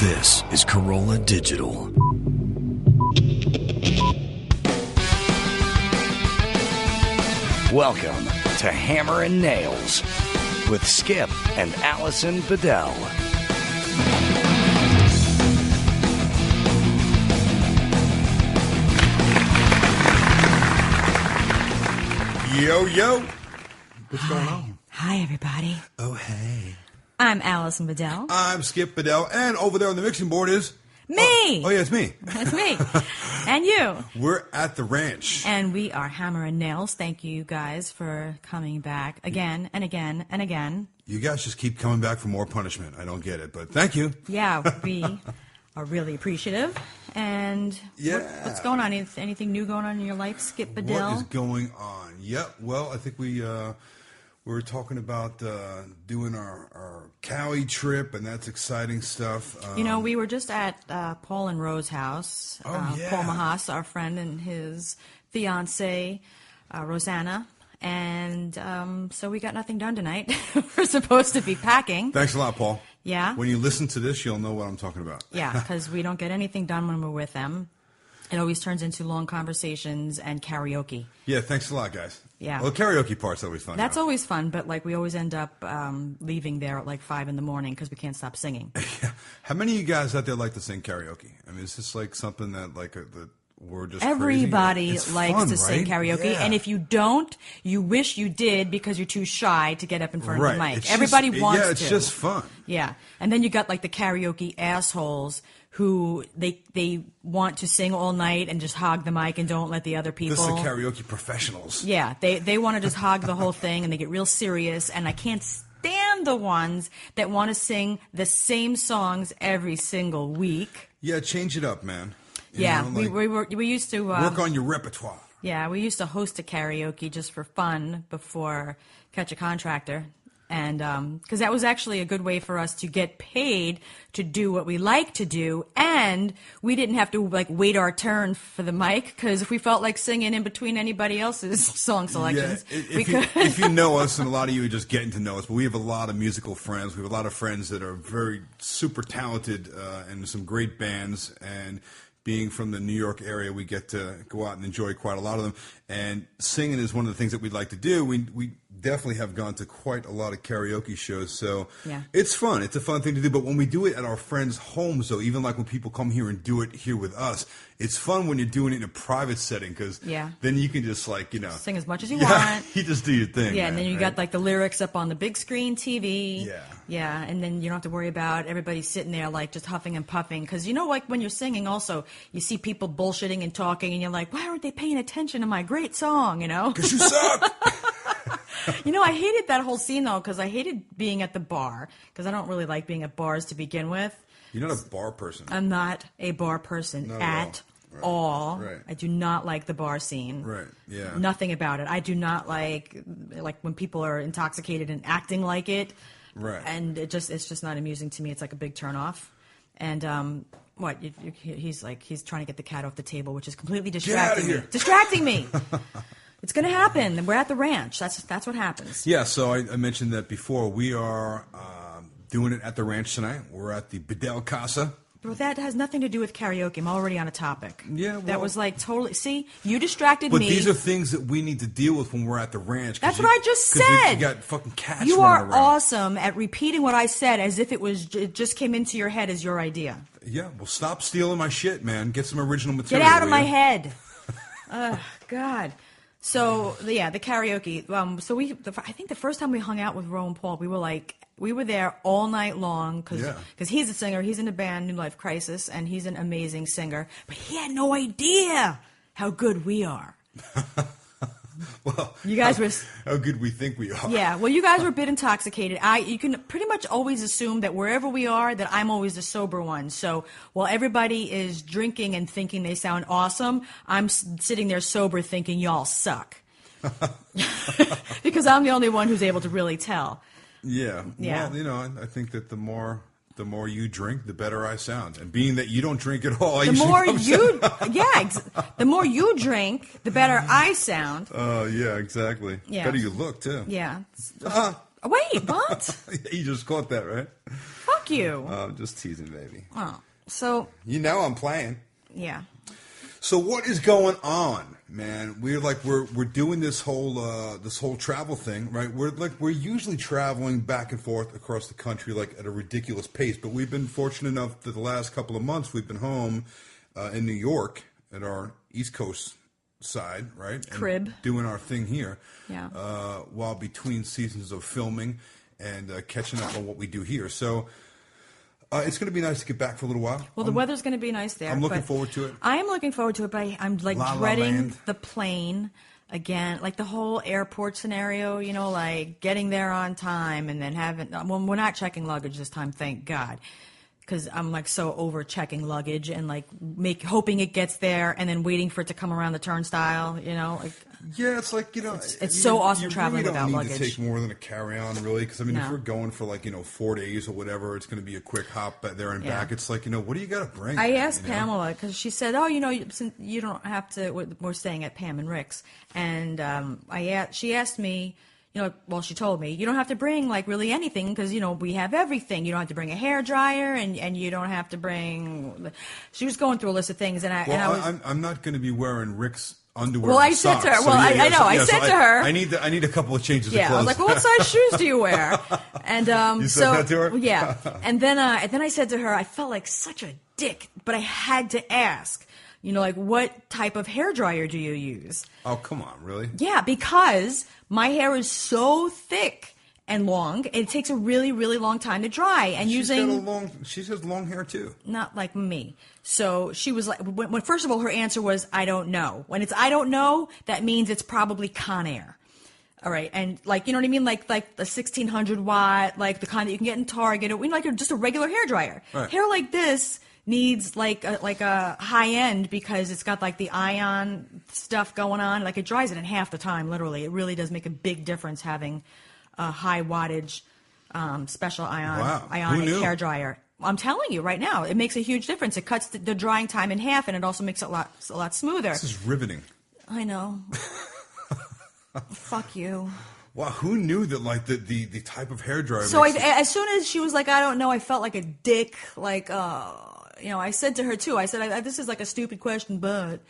This is Corolla Digital. Welcome to Hammer and Nails with Skip and Alison Bedell. Yo, yo. What's going on? Hi, everybody. Oh, hey. I'm Alison Bedell. I'm Skip Bedell, and over there on the mixing board is... Me! Oh, yeah, it's me. That's me. And you. We're at the ranch. And we are Hammer and Nails. Thank you guys for coming back again and again and again. You guys just keep coming back for more punishment. I don't get it, but thank you. Yeah, we are really appreciative. And what's going on? Anything new going on in your life, Skip Bedell? What is going on? Yep, well, I think we were talking about doing our Cali trip, and that's exciting stuff. We were just at Paul and Rose's house. Oh, yeah. Paul Mahas, our friend, and his fiancée, Rosanna. And so we got nothing done tonight. We're supposed to be packing. Thanks a lot, Paul. Yeah? When you listen to this, you'll know what I'm talking about. Yeah, because we don't get anything done when we're with them. It always turns into long conversations and karaoke. Yeah, thanks a lot, guys. Yeah. Well, the karaoke part's always fun. That's always fun, but we always end up leaving there at 5 in the morning because we can't stop singing. Yeah. How many of you guys out there like to sing karaoke? I mean, is this something that that we're just everybody crazy? likes fun, to sing karaoke, yeah. and if you don't, you wish you did because you're too shy to get up in front of the mic. It's Everybody just, wants to. Yeah, it's just fun. Yeah, and then you got the karaoke assholes who they want to sing all night and just hog the mic and don't let the other people. This is the karaoke professionals. Yeah, they want to just hog the whole thing and they get real serious, and I can't stand the ones that want to sing the same songs every single week. Yeah, change it up, man. We used to work on your repertoire. Yeah, we used to host a karaoke just for fun before Catch a Contractor. And because that was actually a good way for us to get paid to do what we like to do, and we didn't have to wait our turn for the mic, because if we felt like singing in between anybody else's song selections, we could. If you know us, and a lot of you are just getting to know us, but we have a lot of musical friends. We have a lot of friends that are very super talented and some great bands, and being from the New York area, we get to go out and enjoy quite a lot of them. And singing is one of the things that we'd like to do. We definitely have gone to quite a lot of karaoke shows, so yeah. It's fun. It's a fun thing to do. But when we do it at our friends' homes, though, even when people come here and do it here with us, it's fun when you're doing it in a private setting, because then you can just sing as much as you want. You just do your thing. Yeah, man, and then you got the lyrics up on the big screen TV. Yeah, and then you don't have to worry about everybody sitting there just huffing and puffing, because when you're singing, also you see people bullshitting and talking, and you're like, why aren't they paying attention to my great song? Because you suck. I hated that whole scene, though, because I hated being at the bar, because I don't really like being at bars to begin with. You're not a bar person. I'm not a bar person not at all. Right. I do not like the bar scene. Right, yeah. Nothing about it. I do not like when people are intoxicated and acting like it. Right. And it's just not amusing to me. It's like a big turnoff. And he's trying to get the cat off the table, which is completely distracting me. Distracting me. It's going to happen. We're at the ranch. That's what happens. Yeah, so I mentioned that before. We are doing it at the ranch tonight. We're at the Bedells Casa. But that has nothing to do with karaoke. I'm already on a topic. Yeah, well, that was totally... See, you distracted me. But these are things that we need to deal with when we're at the ranch. That's what I just said. You got fucking cats You running are around. awesome at repeating what I said as if it just came into your head as your idea. Yeah, well, stop stealing my shit, man. Get some original material. Get out of my head. Oh, God. So, the karaoke. I think the first time we hung out with Ro and Paul, we were there all night long because he's a singer. He's in a band, New Life Crisis, and he's an amazing singer. But he had no idea how good we are. Well, you guys how good we think we are. Yeah, well, you guys were a bit intoxicated. You can pretty much always assume that wherever we are, that I'm always the sober one. So while everybody is drinking and thinking they sound awesome, I'm sitting there sober thinking y'all suck. Because I'm the only one who's able to really tell. Yeah. Well, I think that the more you drink, the better I sound. And being that you don't drink at all, the more you drink, the better I sound. Oh, yeah, exactly. Yeah. Better you look, too. Yeah. Wait, what? You just caught that, right? Fuck Fuck you. I'm just teasing, baby. Oh, so you know I'm playing. Yeah. So what is going on, man? We're doing this whole travel thing, right? We're usually traveling back and forth across the country like at a ridiculous pace, but we've been fortunate enough that the last couple of months we've been home in New York at our East Coast side, right? And crib, doing our thing here. Yeah. While between seasons of filming and catching up on what we do here, so. It's going to be nice to get back for a little while. Well, the weather's going to be nice there. I'm looking forward to it. I am looking forward to it, but I'm like dreading the plane again. Like the whole airport scenario, you know, like getting there on time and then well, we're not checking luggage this time, thank God. Because I'm like so over checking luggage and like hoping it gets there and then waiting for it to come around the turnstile, you know, like. Yeah, it's like, you know, it's so awesome traveling without luggage. You don't need to take more than a carry-on, really, because I mean, if we're going for like 4 days or whatever, it's going to be a quick hop there and back. It's like, what do you got to bring? I asked Pamela because she said, "Oh, you don't have to." We're staying at Pam and Rick's, and she asked me. She told me, you don't have to bring, like, really anything because, we have everything. You don't have to bring a hairdryer and you don't have to bring... She was going through a list of things, and I'm not going to be wearing Rick's underwear. Well, I said to her, I said to her... I need a couple of changes of clothes. I was like, well, what size shoes do you wear? And you said that to her? Yeah. And then I said to her, I felt like such a dick, but I had to ask... what type of hairdryer do you use? Oh, come on, really? Yeah, because my hair is so thick and long, it takes a really, really long time to dry. And she has long hair too. Not like me. So she was like, when first of all, her answer was, I don't know. When it's I don't know, that means it's probably Conair. All right, and like, you know what I mean? Like the 1600 watt, like the kind that you can get in Target, or like just a regular hairdryer. Right. Hair like this needs like a high end because it's got like the ion stuff going on. Like it dries it in half the time, literally. It really does make a big difference having a high wattage special ionic hair dryer. I'm telling you right now, it makes a huge difference. It cuts the drying time in half, and it also makes it a lot smoother. This is riveting. I know. Fuck you. Wow, who knew that, like, the type of hairdryer... So as soon as she was like, I don't know, I felt like a dick. Like, I said to her, too, I said, this is like a stupid question, but,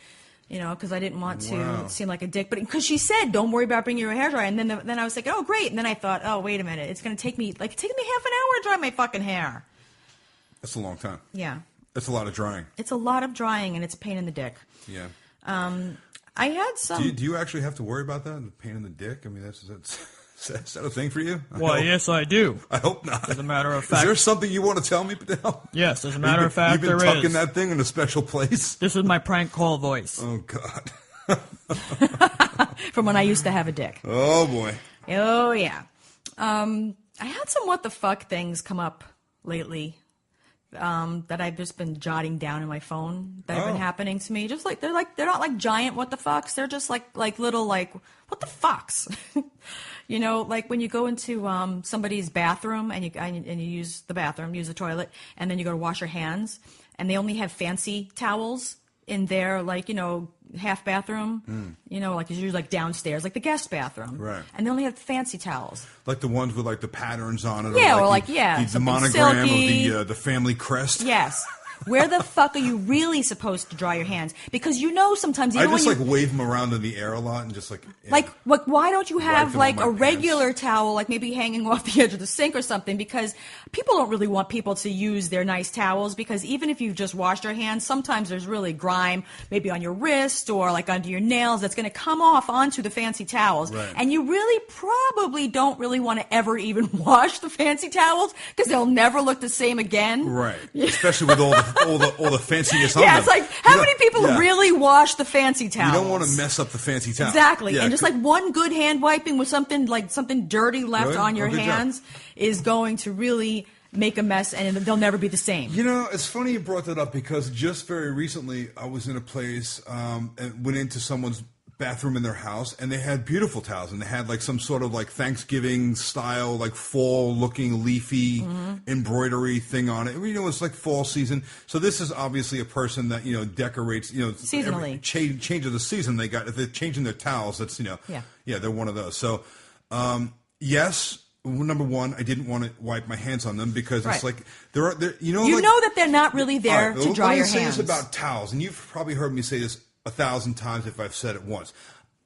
because I didn't want to seem like a dick. But because she said, don't worry about bringing your hairdryer. And then I was like, oh, great. And then I thought, oh, wait a minute. It's going to take me half an hour to dry my fucking hair. That's a long time. Yeah. That's a lot of drying. It's a lot of drying, and it's a pain in the dick. Yeah. I had some... Do you actually have to worry about that? The pain in the dick? I mean, is that a thing for you? Well, yes, I do. I hope not. As a matter of fact... Is there something you want to tell me, Bedell? Yes, as a matter of fact, there is. You've been tucking that thing in a special place? This is my prank call voice. Oh, God. From when I used to have a dick. Oh, boy. Oh, yeah. I had some what the fuck things come up lately. That I've just been jotting down in my phone that have been happening to me. Just like they're not like giant what the fucks. They're just like little like what the fucks. Like when you go into somebody's bathroom and you use the bathroom, use the toilet, and then you go to wash your hands, and they only have fancy towels in their half bathroom, like it's usually like downstairs, like the guest bathroom, right? And they only have fancy towels, like the ones with like the patterns on it, yeah, the monogram silky. Of the family crest. Yes. Where the fuck are you really supposed to dry your hands? Because sometimes I just wave them around in the air a lot and just why don't you have like a regular towel, like maybe hanging off the edge of the sink or something? Because people don't really want people to use their nice towels, because even if you've just washed your hands, sometimes there's really grime maybe on your wrist or like under your nails that's going to come off onto the fancy towels, right. And you really probably don't really want to ever even wash the fancy towels because they'll never look the same again, right? Especially with all the fanciness on them. Yeah, it's like, how many people really wash the fancy towels? You don't want to mess up the fancy towel. Exactly. Yeah, and just like one good hand wiping with something dirty left on your hands is going to really make a mess, and they'll never be the same. It's funny you brought that up, because just very recently I was in a place and went into someone's bathroom in their house, and they had beautiful towels, and they had like some sort of like Thanksgiving style, like fall looking leafy embroidery thing on it. It's like fall season, so this is obviously a person that decorates seasonally. Change of the season, if they're changing their towels, that's they're one of those. So yes, number one, I didn't want to wipe my hands on them because it's Right. like there You know that they're not really there to dry your hands. Let me say this about towels, and you've probably heard me say this 1,000 times if I've said it once.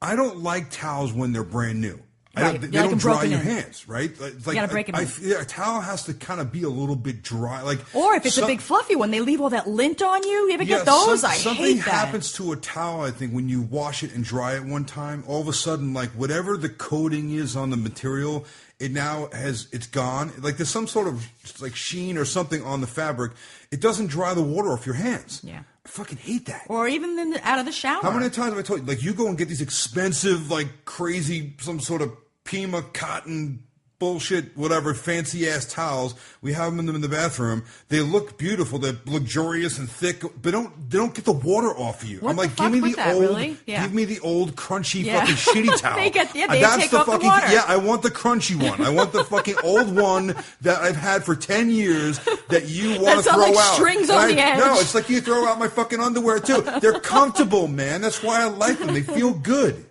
I don't like towels when they're brand new. Right. They don't dry your hands, right? It's like, you gotta break them in. A towel has to kind of be a little bit dry, or if it's a big fluffy one, they leave all that lint on you. You ever get those? I hate that. Something happens to a towel, I think, when you wash it and dry it one time. All of a sudden, like whatever the coating is on the material, it's gone. Like there's some sort of like sheen or something on the fabric. It doesn't dry the water off your hands. Yeah. I fucking hate that. Or even out of the shower. How many times have I told you? Like you go and get these expensive, like crazy, some sort of Pima cotton bullshit, whatever, fancy ass towels. We have them in the bathroom. They look beautiful. They're luxurious and thick, but they don't get the water off of you. What I'm like, the fuck give me with the that, old, really? Yeah. give me the old crunchy fucking shitty towel. They take That's off the water. Yeah, I want the crunchy one. I want the fucking old one that I've had for 10 years that you want to throw like out. strings on the edge. No, it's like you throw out my fucking underwear too. They're comfortable, man. That's why I like them. They feel good.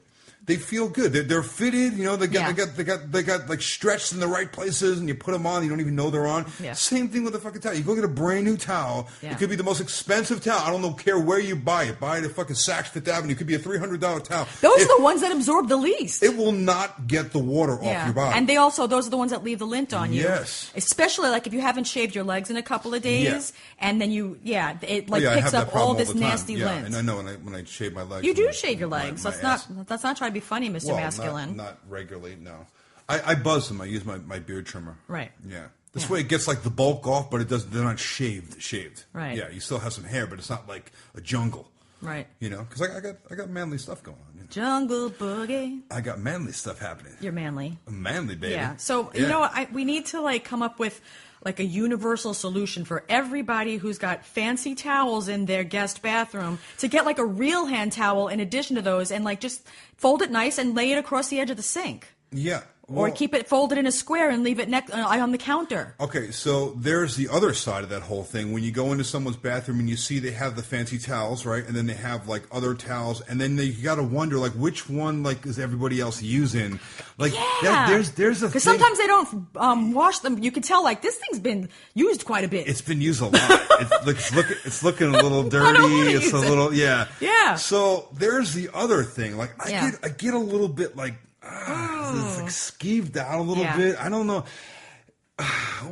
They feel good. They're fitted. You know, they got like stretched in the right places, and you put them on. You don't even know they're on. Yeah. Same thing with a fucking towel. You go get a brand new towel. Yeah. It could be the most expensive towel. I don't care where you buy it. Buy it at fucking Saks Fifth Avenue. It could be a $300 towel. Those are the ones that absorb the least. It will not get the water off your body. And those are the ones that leave the lint on you. Yes. Especially like if you haven't shaved your legs in a couple of days, and then it picks up all this nasty lint. And I know when I shave my legs. You do shave your legs. Let's not try to be funny, Mr. Well, Masculine. Not regularly, no. I buzz them. I use my beard trimmer. Right. Yeah. This way it gets like the bulk off, but they're not shaved. Right. Yeah, you still have some hair, but it's not like a jungle. Right. You know, because I got manly stuff going on. You know? Jungle boogie. I got manly stuff happening. You're manly. I'm manly, baby. Yeah. So you know, we need to like come up with like a universal solution for everybody who's got fancy towels in their guest bathroom to get like a real hand towel in addition to those, and like just fold it nice and lay it across the edge of the sink. Yeah. Or keep it folded in a square and leave it on the counter. Okay, so there's the other side of that whole thing. When you go into someone's bathroom and you see they have the fancy towels, right? And then they have like other towels, and then you got to wonder like which one like is everybody else using? Like there's a because sometimes they don't wash them. You can tell like this thing's been used quite a bit. It's been used a lot. It's looking a little dirty. It's a little yeah. So there's the other thing. Like I get a little bit like. It's like skeeved out a little bit. I don't know.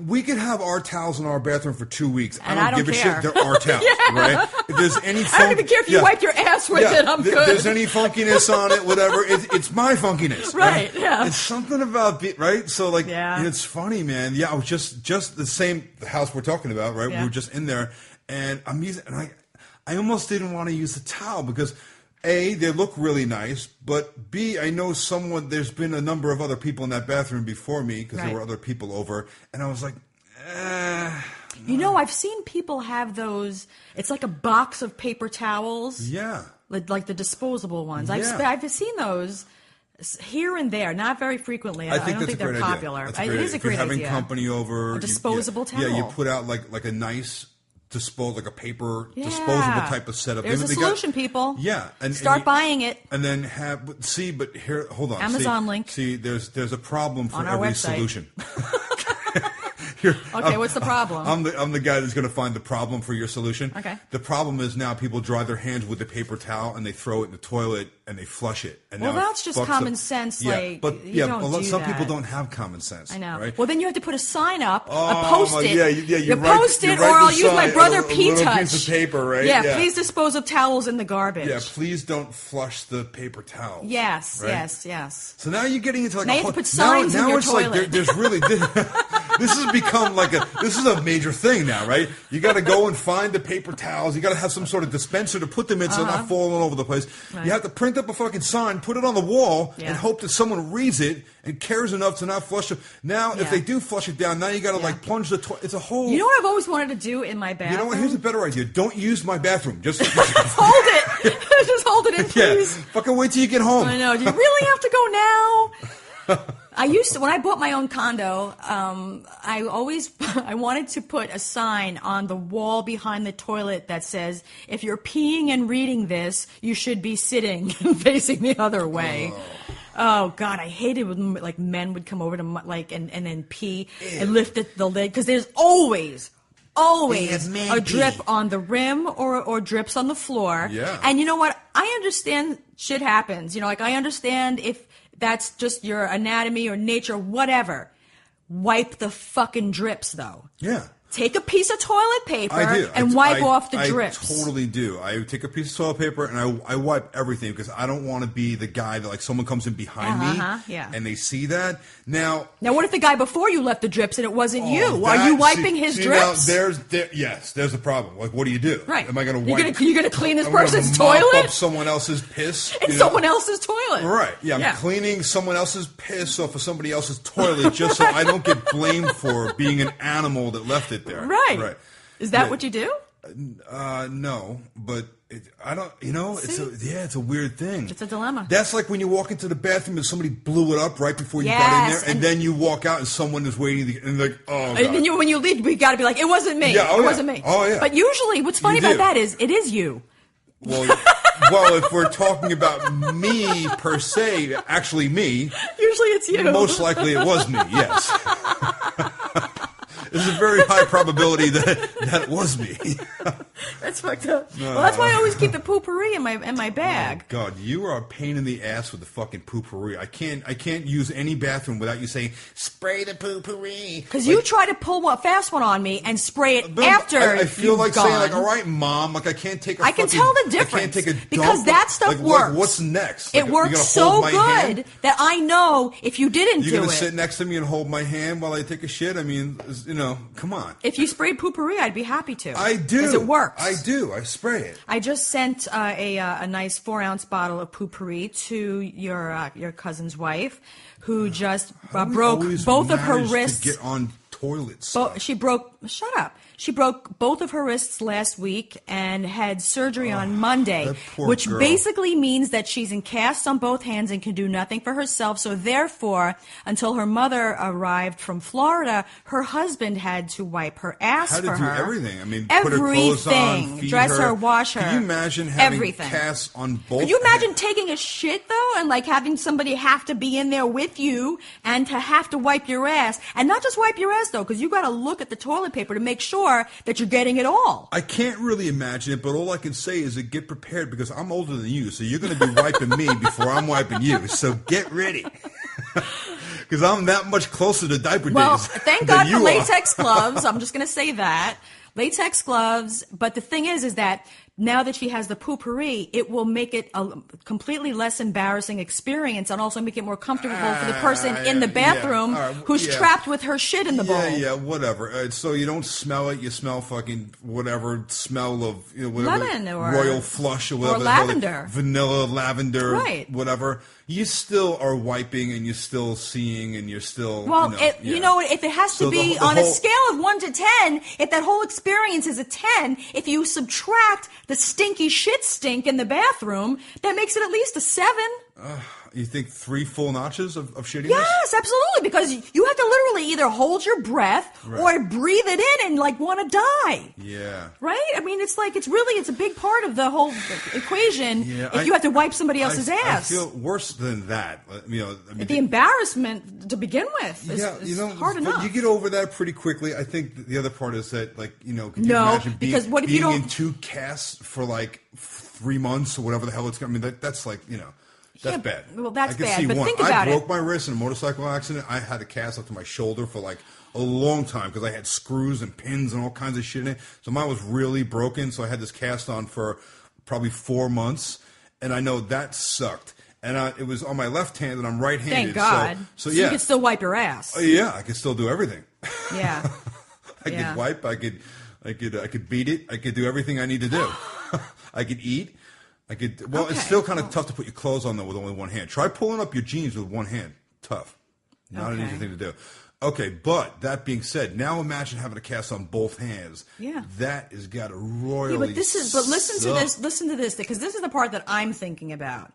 We could have our towels in our bathroom for 2 weeks. And I don't give care. a shit. They're our towels, right? If there's any I don't even care if you wipe your ass with it. I'm good. If there's any funkiness on it, whatever, it's my funkiness. Right, yeah. It's something about it, right? So, like, yeah. It's funny, man. Yeah, I was just the same house we're talking about, right? Yeah. We were just in there, and I'm using, and I almost didn't want to use the towel because A, they look really nice, but B, I know there's been a number of other people in that bathroom before me because there were other people over, and I was like, You know, I've seen people have those, it's like a box of paper towels. Yeah. Like the disposable ones. Yeah. I've seen those here and there, not very frequently. I don't think they're popular. It is a great idea. If you're having company over. A disposable towel. Yeah, you put out like a nice like a paper disposable type of setup. There's a solution, people. Yeah, and start buying it. And then but here, hold on. Amazon link. See, there's a problem for on our every website. solution. Okay, what's the problem? I'm the guy that's going to find the problem for your solution. Okay. The problem is now people dry their hands with a paper towel and they throw it in the toilet and they flush it. And well, now that's just common sense. Yeah, like, but you don't do some that. people don't have common sense. I know. Right? Well, then you have to put a sign up, a Oh, post-it. yeah, you write, post it, you write or I'll the use my sign, brother a little P-Touch. piece of paper, right? Yeah, please dispose of towels in the garbage. Yeah, please don't flush the paper towels. Yes, right? yes. So now you're getting into like now you have to put signs in your it's toilet. like there's really this has become like this is a major thing now, right? You got to go and find the paper towels. You got to have some sort of dispenser to put them in so they're not falling all over the place. Right. You have to print up a fucking sign, put it on the wall, and hope that someone reads it and cares enough to not flush it. Now, if they do flush it down, now you got to like plunge the toilet. It's a whole. You know what I've always wanted to do in my bathroom? You know what? Here's a better idea. Don't use my bathroom. Just hold it. Just hold it in, please. Yeah. Fucking wait till you get home. I know. Do you really have to go now? I used to, when I bought my own condo, I wanted to put a sign on the wall behind the toilet that says, if you're peeing and reading this, you should be sitting and facing the other way. Oh God, I hated when like men would come over to like and then pee and lift the lid because there's always a drip on the rim or drips on the floor. Yeah. And you know what? I understand shit happens. You know, like I understand if that's just your anatomy or nature, whatever. Wipe the fucking drips though. Yeah. Take a piece of toilet paper and wipe off the drips. I totally do. I take a piece of toilet paper and I wipe everything because I don't want to be the guy that like someone comes in behind me and they see that. Now, what if the guy before you left the drips and it wasn't you? Are you wiping his drips? Now, there's the problem. Like, what do you do? Right. Am I going to wipe? You're going to clean this person's mop toilet? Up someone else's piss? In someone else's toilet. Right. Yeah, I'm cleaning someone else's piss off of somebody else's toilet just so I don't get blamed for being an animal that left it there. Right. Is that what you do? No, but I don't. You know, it's a weird thing. It's a dilemma. That's like when you walk into the bathroom and somebody blew it up right before you got in there, and then you walk out and someone is waiting, and like, oh, God. And then when you leave, we got to be like, it wasn't me. Yeah, it wasn't me. Oh yeah. But usually, what's funny about that is it is you. Well, if we're talking about me per se, actually me. Usually, it's you. Most likely, it was me. Yes. There's a very high probability that it was me. That's fucked up. Well, that's why I always keep the poopery in my bag. Oh, God, you are a pain in the ass with the fucking poopery. I can't use any bathroom without you saying spray the poopery. Because you try to pull a fast one on me and spray it after. I feel like gone. saying like, all right, Mom, like I can't take. I can tell the difference. I can't take a dump. Because that stuff works. What's next? It works so good that I know if you didn't do it. You're gonna sit next to me and hold my hand while I take a shit. I mean, come on. If you sprayed poopery, I'd be happy to. I do. Because it works. I do. I spray it. I just sent a nice 4-ounce bottle of poopery to your cousin's wife, who just broke both of her wrists. To get on toilets. Shut up. She broke both of her wrists last week and had surgery on Monday, which basically means that she's in casts on both hands and can do nothing for herself. So therefore, until her mother arrived from Florida, her husband had to wipe her ass for her. Had to do everything. I mean, everything. Put her clothes on, feed dress her, wash her. Can you imagine having everything. casts on both? Can you imagine taking a shit though, and like having somebody have to be in there with you and to have to wipe your ass, and not just wipe your ass though, because you got to look at the toilet paper to make sure that you're getting it all. I can't really imagine it, but all I can say is to get prepared because I'm older than you, so you're going to be wiping me before I'm wiping you. So get ready. Because I'm that much closer to diaper days. Well, thank God for latex gloves. I'm just going to say that. Latex gloves. But the thing is that now that she has the poopery, it will make it a completely less embarrassing experience and also make it more comfortable for the person in the bathroom who's trapped with her shit in the bowl. Yeah, whatever. So you don't smell it. You smell fucking whatever smell of whatever, lemon or royal flush or whatever. Or lavender. Vanilla, lavender, right. Whatever. You still are wiping and you're still seeing and you're still... Well, if it has to be on a scale of 1 to 10, if that whole experience is a 10, if you subtract the stinky shit stink in the bathroom, that makes it at least a 7. You think 3 full notches of shittiness? Yes, absolutely, because you have to literally either hold your breath or breathe it in and like want to die. Yeah. Right? I mean, it's a big part of the whole equation if you have to wipe somebody else's ass. I feel worse than that. The embarrassment to begin with is hard enough. You get over that pretty quickly. I think the other part is that, could you imagine being in 2 casts for like 3 months or whatever the hell it's going to be? That's like, that's bad. Well, that's bad. I can see but one. Think about I broke my wrist in a motorcycle accident. I had a cast up to my shoulder for like a long time because I had screws and pins and all kinds of shit in it. So mine was really broken. So I had this cast on for probably 4 months, and I know that sucked. And it was on my left hand, and I'm right-handed. Thank God. So you can still wipe your ass. Yeah, I can still do everything. Yeah. I could wipe. I could beat it. I could do everything I need to do. I could eat. It's still kind of tough to put your clothes on though with only one hand. Try pulling up your jeans with one hand. Tough. Not an easy thing to do. Okay, but that being said, now imagine having a cast on both hands. Yeah. That has got to royally but listen to this, because this is the part that I'm thinking about.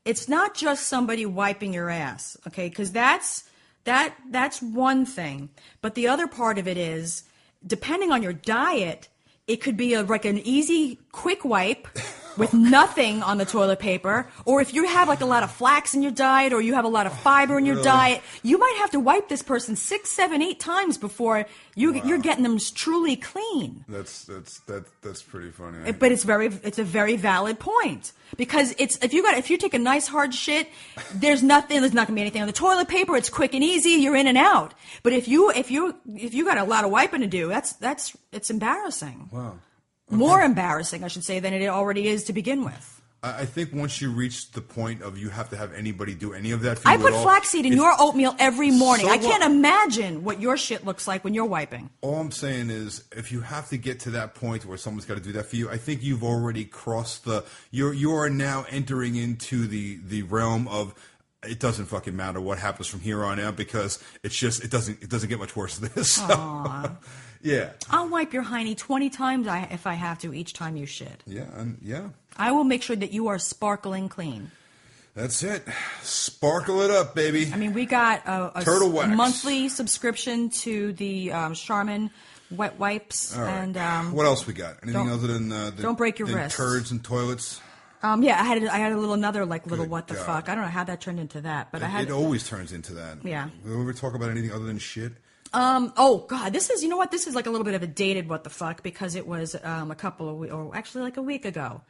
It's not just somebody wiping your ass, okay? Because that's one thing. But the other part of it is, depending on your diet, it could be like an easy, quick wipe, with nothing on the toilet paper, or if you have like a lot of flax in your diet, or you have a lot of fiber in your diet, you might have to wipe this person 6, 7, 8 times before you're getting them truly clean. That's pretty funny. But it's a very valid point, because if you take a nice hard shit, there's not gonna be anything on the toilet paper. It's quick and easy. You're in and out. But if you got a lot of wiping to do, it's embarrassing. Wow. Okay. More embarrassing, I should say, than it already is to begin with. I think once you reach the point of you have to have anybody do any of that for you I put flaxseed in your oatmeal every morning. So I can't imagine what your shit looks like when you're wiping. All I'm saying is, if you have to get to that point where someone's got to do that for you, I think you've already crossed you are now entering into the realm of, it doesn't fucking matter what happens from here on out, because it doesn't get much worse than this. So, yeah. I'll wipe your hiney 20 times if I have to each time you shit. Yeah, I will make sure that you are sparkling clean. That's it. Sparkle it up, baby. I mean, we got a monthly subscription to the Charmin wet wipes. All right. And what else we got? Anything other than don't break your wrist. Turds and toilets? Yeah, I had another what the fuck. I don't know how that turned into that, but it always turns into that. Yeah. Will we ever talk about anything other than shit? Oh God, this is like a little bit of a dated what the fuck, because it was like a week ago.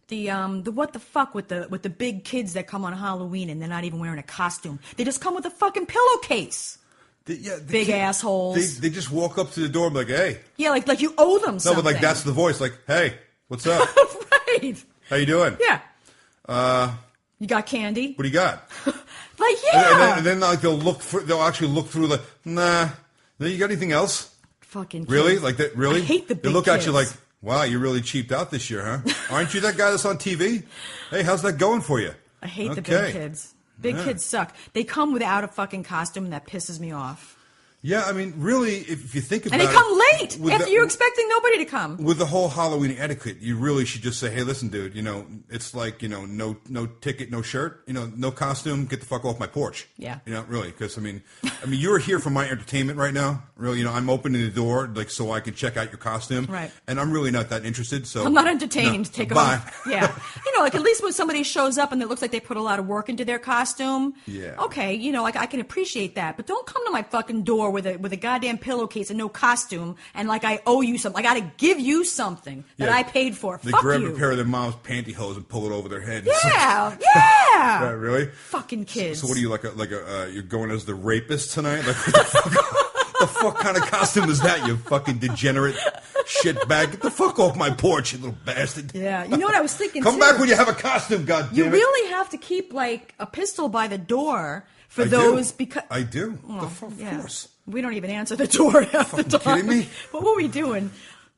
The what the fuck with the big kids that come on Halloween and they're not even wearing a costume. They just come with a fucking pillowcase. Big assholes. They just walk up to the door and be like, hey. Yeah, like you owe them something. No, but like that's the voice. Like, hey, what's up? Right. How you doing? Yeah. You got candy? What do you got? Like, yeah. And then like they'll actually look through the, nah. You got anything else? Fucking kids. Really? Like that? Really? I hate the big They look kids. at you like, wow, you really cheaped out this year, huh? Aren't you that guy that's on TV? Hey, how's that going for you? I hate the big kids. Big kids suck. They come without a fucking costume, and that pisses me off. Yeah, I mean, really, if you think about it. And they come late after you're expecting nobody to come. With the whole Halloween etiquette, you really should just say, hey, listen, dude, it's like, no ticket, no shirt, no costume, get the fuck off my porch. Yeah. Really, because, I mean, you're here for my entertainment right now. Really, I'm opening the door, like, so I can check out your costume. Right. And I'm really not that interested, so. I'm not entertained. No, Take bye. off. Yeah. Like, at least when somebody shows up and it looks like they put a lot of work into their costume. Yeah. Okay, like, I can appreciate that. But don't come to my fucking door with a goddamn pillowcase and no costume, and like I owe you something. I gotta give you something that I paid for. They Fuck grab you. a pair of their mom's pantyhose and pull it over their head. Yeah, yeah. Right, really? Fucking kids. So what are you, you're going as the rapist tonight? Like, what the fuck kind of costume is that, you fucking degenerate shitbag? Get the fuck off my porch, you little bastard. Yeah, you know what I was thinking, Come back when you have a costume, goddammit. You really have to keep, like, a pistol by the door for those, because... I do. Well, of course. We don't even answer the door half the time. Kidding me? What were we doing?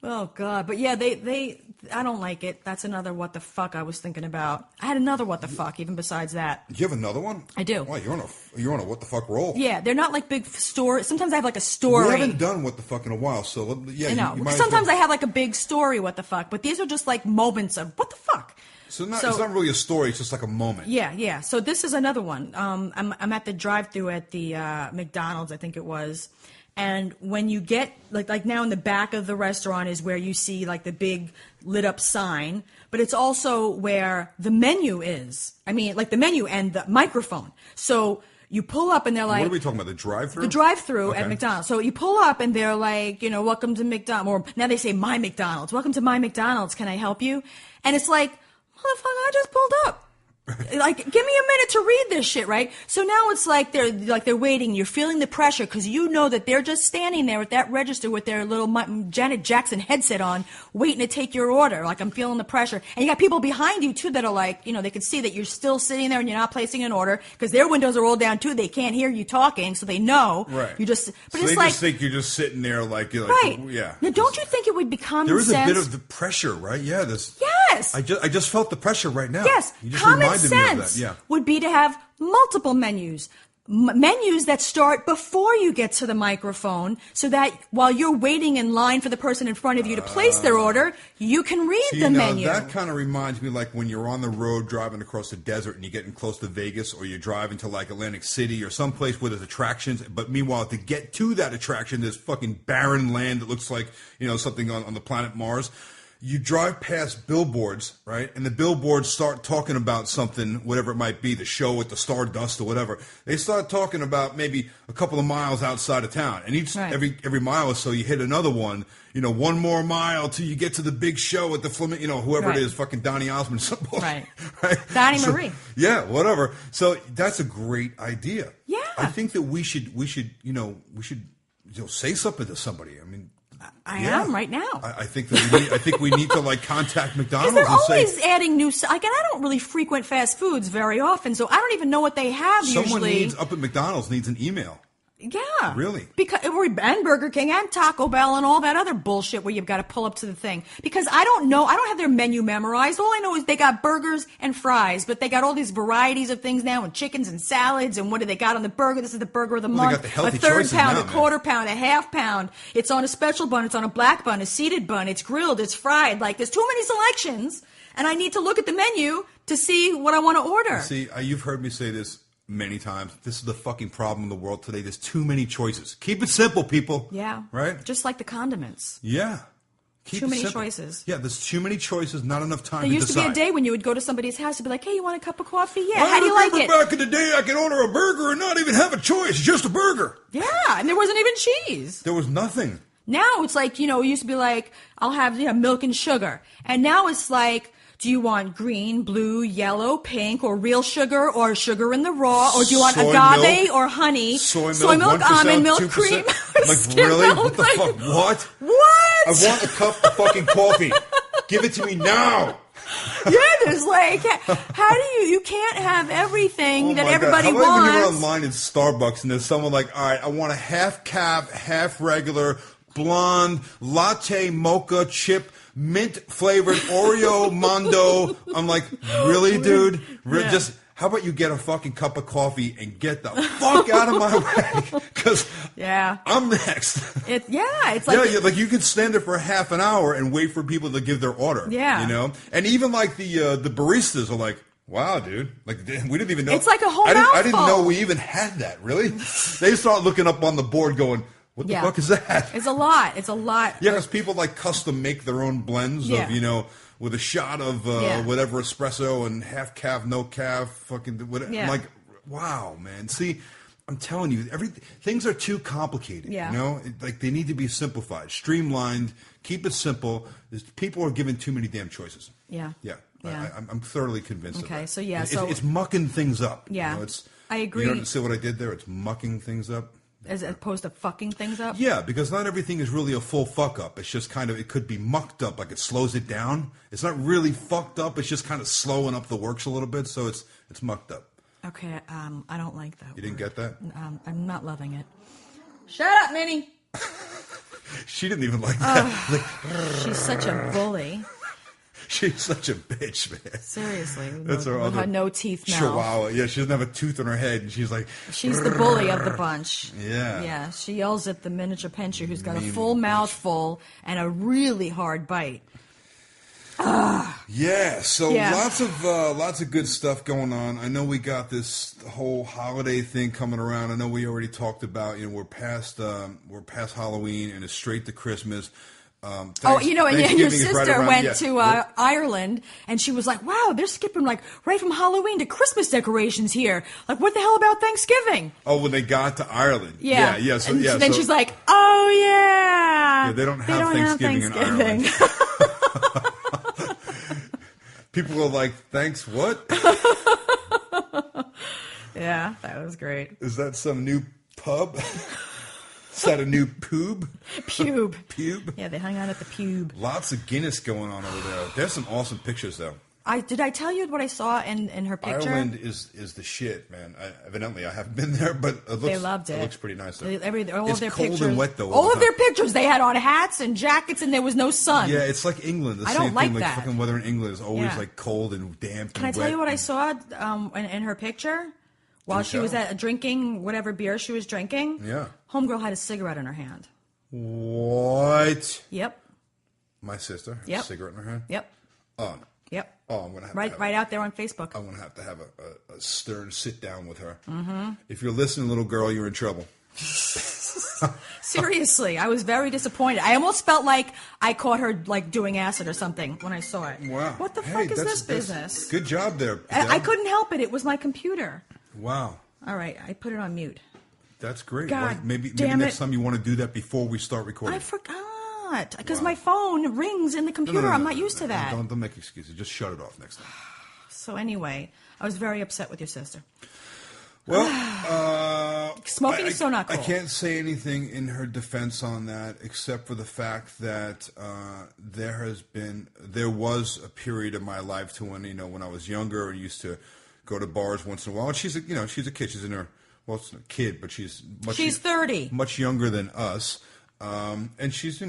Oh, God. But, yeah, I don't like it. That's another what the fuck I was thinking about. I had another what the fuck, even besides that. You have another one? I do. Why, you're on a what the fuck roll. Yeah, they're not like big stories. Sometimes I have like a story. We haven't done what the fuck in a while, so yeah. I know. You might Sometimes I have like a big story, what the fuck, but these are just like moments of what the fuck. So it's not really a story, it's just like a moment. Yeah. So this is another one. I'm at the drive-thru at the McDonald's, I think it was. And when you get, like now in the back of the restaurant is where you see like the big lit up sign, but it's also where the menu is. I mean, like the menu and the microphone. So you pull up and they're like... What are we talking about, the drive-thru? The drive-thru at McDonald's. So you pull up and they're like, welcome to McDonald's. Or now they say my McDonald's. Welcome to my McDonald's. Can I help you? And it's like, motherfucker, I just pulled up. Like, give me a minute to read this shit, right? So now it's like they're waiting. You're feeling the pressure because you know that they're just standing there at that register with their little Janet Jackson headset on, waiting to take your order. Like, I'm feeling the pressure. And you got people behind you, too, that are like, they can see that you're still sitting there and you're not placing an order because their windows are rolled down, too. They can't hear you talking, so they know. Right. But so it's they like... just think you're just sitting there like right. Yeah. Now, don't you think it would be common sense? There is a bit of the pressure, right? Yeah. Yes. I just felt the pressure right now. Yes. You just Common reminded me of that. sense Yeah. would be to have multiple menus. Menus that start before you get to the microphone so that while you're waiting in line for the person in front of you to place their order, you can read the menu. That kind of reminds me like when you're on the road driving across the desert and you're getting close to Vegas, or you're driving to like Atlantic City or someplace where there's attractions, but meanwhile to get to that attraction there's fucking barren land that looks like something on the planet Mars. you drive past billboards, right? And the billboards start talking about something, whatever it might be, the show with the Stardust or whatever. They start talking about maybe a couple of miles outside of town. And every mile or so you hit another one, 1 more mile till you get to the big show at the whoever it is, fucking Donny Osmond or something. Right. Right? Donnie Marie. Yeah, whatever. So that's a great idea. Yeah. I think that we should say something to somebody. I mean, I am right now. I think that we need to contact McDonald's. They're and always say, adding new. And I don't really frequent fast foods very often, so I don't even know what they have someone usually. up at McDonald's needs an email. Yeah. Really? And Burger King and Taco Bell and all that other bullshit where you've got to pull up to the thing. Because I don't know. I don't have their menu memorized. All I know is they got burgers and fries, but they got all these varieties of things now and chickens and salads. And what do they got on the burger? This is the burger of the month. They got the healthy a third choices pound, now, a quarter pound, a half pound. It's on a special bun. It's on a black bun, a seeded bun. It's grilled. It's fried. There's too many selections. And I need to look at the menu to see what I want to order. See, you've heard me say this many times. This is the fucking problem in the world today. There's too many choices. Keep it simple, people. Yeah. Right? Just like the condiments. Yeah. Keep too it many simple. choices. Yeah, there's too many choices, not enough time to There used decide. to be a day when you would go to somebody's house and be like, hey, you want a cup of coffee? Yeah. I How do you like remember it? back in the day I could order a burger and not even have a choice. Just a burger. Yeah. And there wasn't even cheese. There was nothing. Now it's like, it used to be like, I'll have milk and sugar. And now it's like, do you want green, blue, yellow, pink, or real sugar, or sugar in the raw, or do you want Soy agave milk, or honey? Soy milk, 1%, almond milk, 2%. cream. Like, really? What the fuck? What? What? I want a cup of fucking coffee. Give it to me now. Yeah, there's how do you can't have everything that everybody wants. How about when you're wants? online in Starbucks and there's someone like, all right, I want a half cap, half regular, blonde, latte, mocha, chip, mint flavored Oreo Mondo. I'm like, really, dude? Yeah. Just how about you get a fucking cup of coffee and get the fuck out of my way? Because I'm next. It's like you could stand there for half an hour and wait for people to give their order. Yeah, and even the baristas are like, wow, dude. We didn't even know. It's like a whole I mouthful. didn't know we even had that. Really? They start looking up on the board, going, "What the fuck is that?" It's a lot. It's a lot. Yeah, because people custom make their own blends of with a shot of whatever espresso and half calf, no calf, fucking whatever. Yeah. I'm like, wow, man. See, I'm telling you, things are too complicated. Yeah. They need to be simplified, streamlined. Keep it simple. People are given too many damn choices. Yeah. Yeah. Yeah. I'm thoroughly convinced of that. Okay, so yeah, it's mucking things up. Yeah. I agree. You see what I did there? It's mucking things up. As opposed to fucking things up? Yeah, because not everything is really a full fuck up. It's just it could be mucked up, it slows it down. It's not really fucked up. It's just kind of slowing up the works a little bit, so it's mucked up. Okay, I don't like that. You didn't get that? I'm not loving it. Shut up, Minnie. She didn't even like that. She's such a bully. She's such a bitch, man. Seriously. That's her with her no teeth mouth. Chihuahua. Yeah, she doesn't have a tooth in her head, and she's like... She's the bully of the bunch. Yeah. Yeah, she yells at the miniature pinscher who's got a full mouthful and a really hard bite. Yeah, so lots of good stuff going on. I know we got this whole holiday thing coming around. I know we already talked about, we're past Halloween and it's straight to Christmas. And your sister right went to Ireland, and she was like, wow, they're skipping right from Halloween to Christmas decorations here. What the hell about Thanksgiving? Oh, when they got to Ireland. Yeah. So, then she's like, oh, yeah. Yeah, they don't have Thanksgiving in Ireland. People are like, thanks what? Yeah, that was great. Is that some new pub? Is that a new pube? Pube. Pube? Yeah, they hung out at the pube. Lots of Guinness going on over there. There's some awesome pictures, though. Did I tell you what I saw in her picture? Ireland is the shit, man. Evidently, I haven't been there, but they loved it. It looks pretty nice, though. It's their cold pictures, and wet, though. All of their pictures, they had on hats and jackets, and there was no sun. Yeah, it's like England. I don't like thing. that. Fucking weather in England is always cold and damp. Can I tell you what I saw in her picture? While she was drinking whatever beer she was drinking, homegirl had a cigarette in her hand. What? Yep. My sister had a cigarette in her hand? Yep. Oh. Yep. Oh, I'm gonna have right out there on Facebook. I'm gonna have a stern sit down with her. Mm-hmm. If you're listening, little girl, you're in trouble. Seriously, I was very disappointed. I almost felt like I caught her like doing acid or something when I saw it. Wow. What the fuck is this business? Good job there. I couldn't help it. It was my computer. Wow. All right, I put it on mute. That's great. God, maybe damn next it. time you want to do that before we start recording. I forgot because my phone rings in the computer. I'm not used to that. Don't make excuses. Just shut it off next time. So anyway, I was very upset with your sister. Well, smoking is so not cool. I can't say anything in her defense on that, except for the fact that there was a period of my life to when I was younger and used to go to bars once in a while. And she's a kid. She's in her it's not a kid, but she's 30, much younger than us, and she's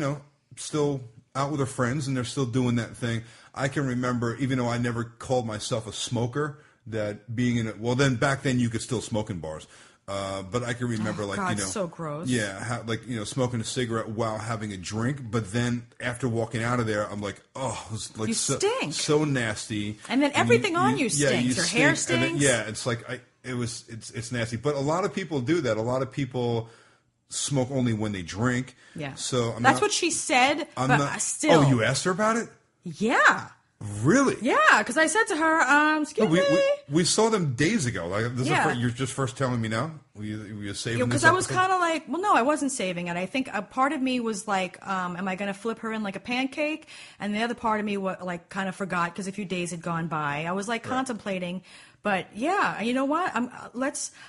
still out with her friends, and they're still doing that thing. I can remember, even though I never called myself a smoker, that being in then back then you could still smoke in bars. But I can remember so gross. Yeah, smoking a cigarette while having a drink. But then after walking out of there, I'm like, oh, it was like you stink. So nasty. And then everything on you stinks. Your hair stinks. It's like it's nasty. But a lot of people do that. A lot of people smoke only when they drink. Yeah. So that's what she said. Still. Oh, you asked her about it? Yeah. Really? Yeah, because I said to her, excuse me. We saw them days ago. You're just first telling me now? Were you saving this? Because I was kind of like, well, no, I wasn't saving it. I think a part of me was like, am I going to flip her in like a pancake? And the other part of me kind of forgot because a few days had gone by. I was like contemplating. But yeah, you know what?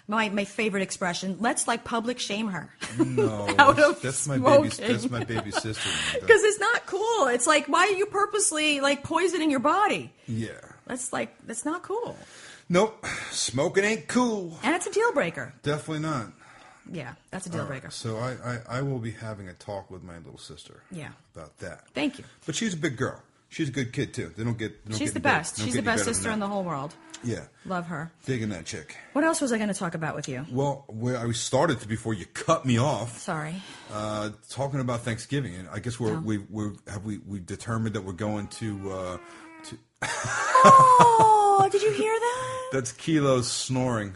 My favorite expression. Let's like public shame her. No, that's my baby sister. Because it's not cool. It's like, why are you purposely like poisoning your body? Yeah, that's not cool. Nope, smoking ain't cool. And it's a deal breaker. Definitely not. Yeah, that's a deal breaker. So I will be having a talk with my little sister. Yeah. About that. Thank you. But she's a big girl. She's a good kid too. She's the best. She's the best sister in the whole world. Yeah. Love her. Digging that chick. What else was I going to talk about with you? Well, where I started to before you cut me off. Sorry. Talking about Thanksgiving, and I guess we determined that we're going to. Oh, did you hear that? That's Kilo's snoring.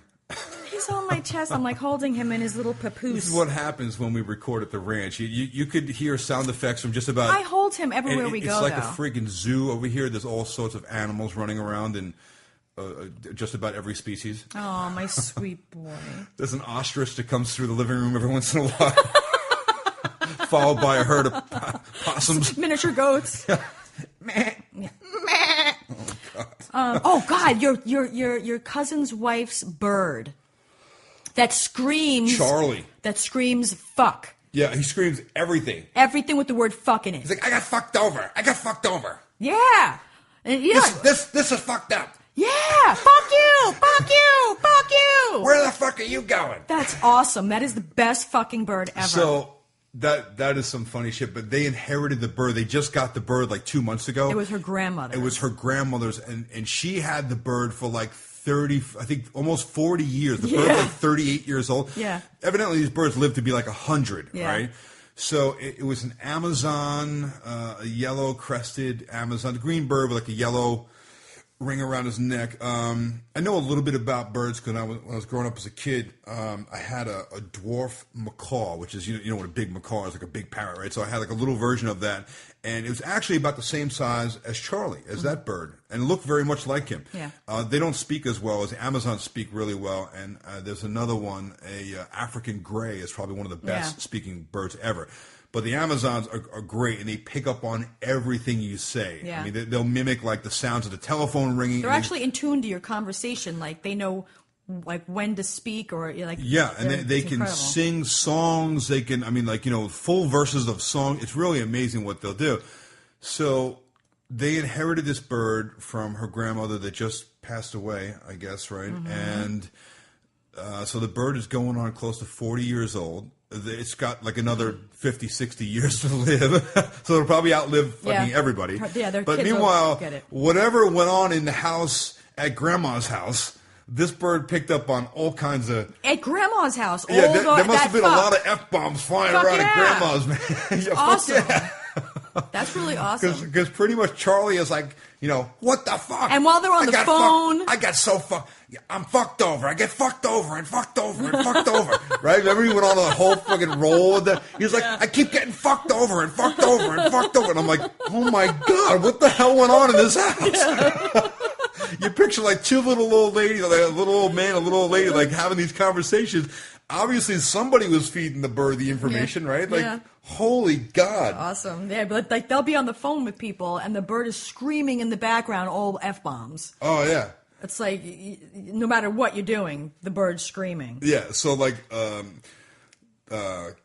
He's on my chest. I'm like holding him in his little papoose. This is what happens when we record at the ranch. You could hear sound effects from just about. I hold him everywhere we go. It's like a friggin' zoo over here. There's all sorts of animals running around and just about every species. Oh, my sweet boy. There's an ostrich that comes through the living room every once in a while, followed by a herd of possums, miniature goats. Meh. Yeah. Meh. Oh God, your cousin's wife's bird that screams. Charlie. That screams fuck. Yeah, he screams everything. Everything with the word fuck in it. He's like, I got fucked over. Yeah. And, This is fucked up. Yeah. Fuck you. Fuck you. Fuck you. Where the fuck are you going? That's awesome. That is the best fucking bird ever. So that is some funny shit. But they inherited the bird. They just got the bird like 2 months ago. It was her grandmother. It was her grandmother's, and she had the bird for like 30, I think almost 40 years. The bird's like 38 years old. Yeah. Evidently, these birds live to be like 100, yeah. right? So it was an Amazon, a yellow crested Amazon, the green bird with like a yellow ring around his neck. I know a little bit about birds because when I was growing up as a kid, I had a dwarf macaw, which is, you know what a big macaw is, like a big parrot, right? So I had like a little version of that. And it was actually about the same size as Charlie, as that bird, and it looked very much like him. Yeah. They don't speak as well as Amazons speak really well. And there's another one, a African gray is probably one of the best speaking birds ever. But the Amazons are great, and they pick up on everything you say. Yeah. I mean, they'll mimic like the sounds of the telephone ringing. They're actually in tune to your conversation. Like they know, like when to speak or like. Yeah, and they can sing songs. They can, full verses of song. It's really amazing what they'll do. So they inherited this bird from her grandmother that just passed away, I guess, right? Mm-hmm. And so the bird is going on close to 40 years old. It's got like another 50, 60 years to live. So it'll probably outlive fucking everybody. Yeah, their but kids meanwhile, will get it. Whatever went on in the house at Grandma's house, this bird picked up on all kinds of... At Grandma's house. Yeah, there must have been a lot of F-bombs flying around at Grandma's, man. Awesome. That's really awesome. Because pretty much Charlie is like, what the fuck? And while they're on the phone, I got so fucked. I'm fucked over. I get fucked over and fucked over and fucked over. Right? Remember he went on a whole fucking roll with that? He was like, I keep getting fucked over and fucked over and fucked over. And I'm like, oh my God, what the hell went on in this house? Yeah. You picture like two little old ladies, like a little old man, a little old lady, like having these conversations. Obviously, somebody was feeding the bird the information, right? Like, holy God. Awesome. Yeah, but like they'll be on the phone with people, and the bird is screaming in the background all F-bombs. Oh, yeah. It's like, no matter what you're doing, the bird's screaming. Yeah, so like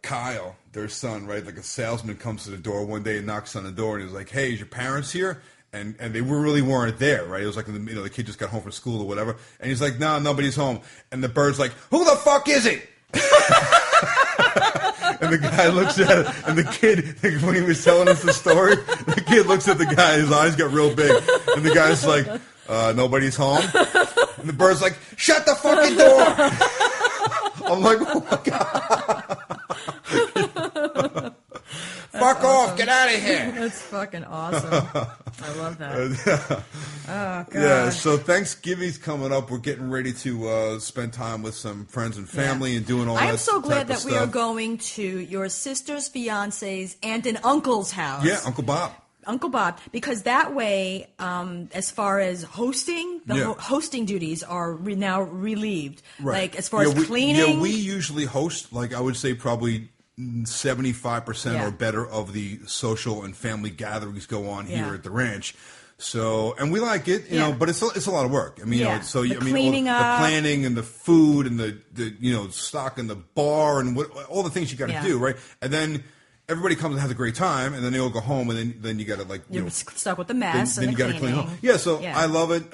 Kyle, their son, right? Like a salesman comes to the door one day and knocks on the door, and he's like, hey, is your parents here? And they really weren't there, right? It was like, the kid just got home from school or whatever. And he's like, no, nobody's home. And the bird's like, who the fuck is it? And the guy looks at it, and the kid, when he was telling us the story, the kid looks at the guy, his eyes got real big. And the guy's like, nobody's home? And the bird's like, shut the fucking door! I'm like, oh my God. Fuck off, get out of here. That's fucking awesome. I love that. Oh, God. Yeah, so Thanksgiving's coming up. We're getting ready to spend time with some friends and family and doing all that. I'm so glad that stuff. we are going to your sister's fiance's aunt and uncle's house. Yeah, Uncle Bob. Uncle Bob, because that way, as far as hosting, hosting duties are now relieved. Right. Like, as far as cleaning. Yeah, we usually host, like I would say probably 75% or better of the social and family gatherings go on here at the ranch. So, and we like it, you know, but it's a lot of work. I mean, cleaning the planning and the food and the stocking the bar and all the things you got to do, right? And then everybody comes and has a great time, and then they all go home, and then you got to you're stuck with the mess. Then and you got to clean home. Yeah, so I love it.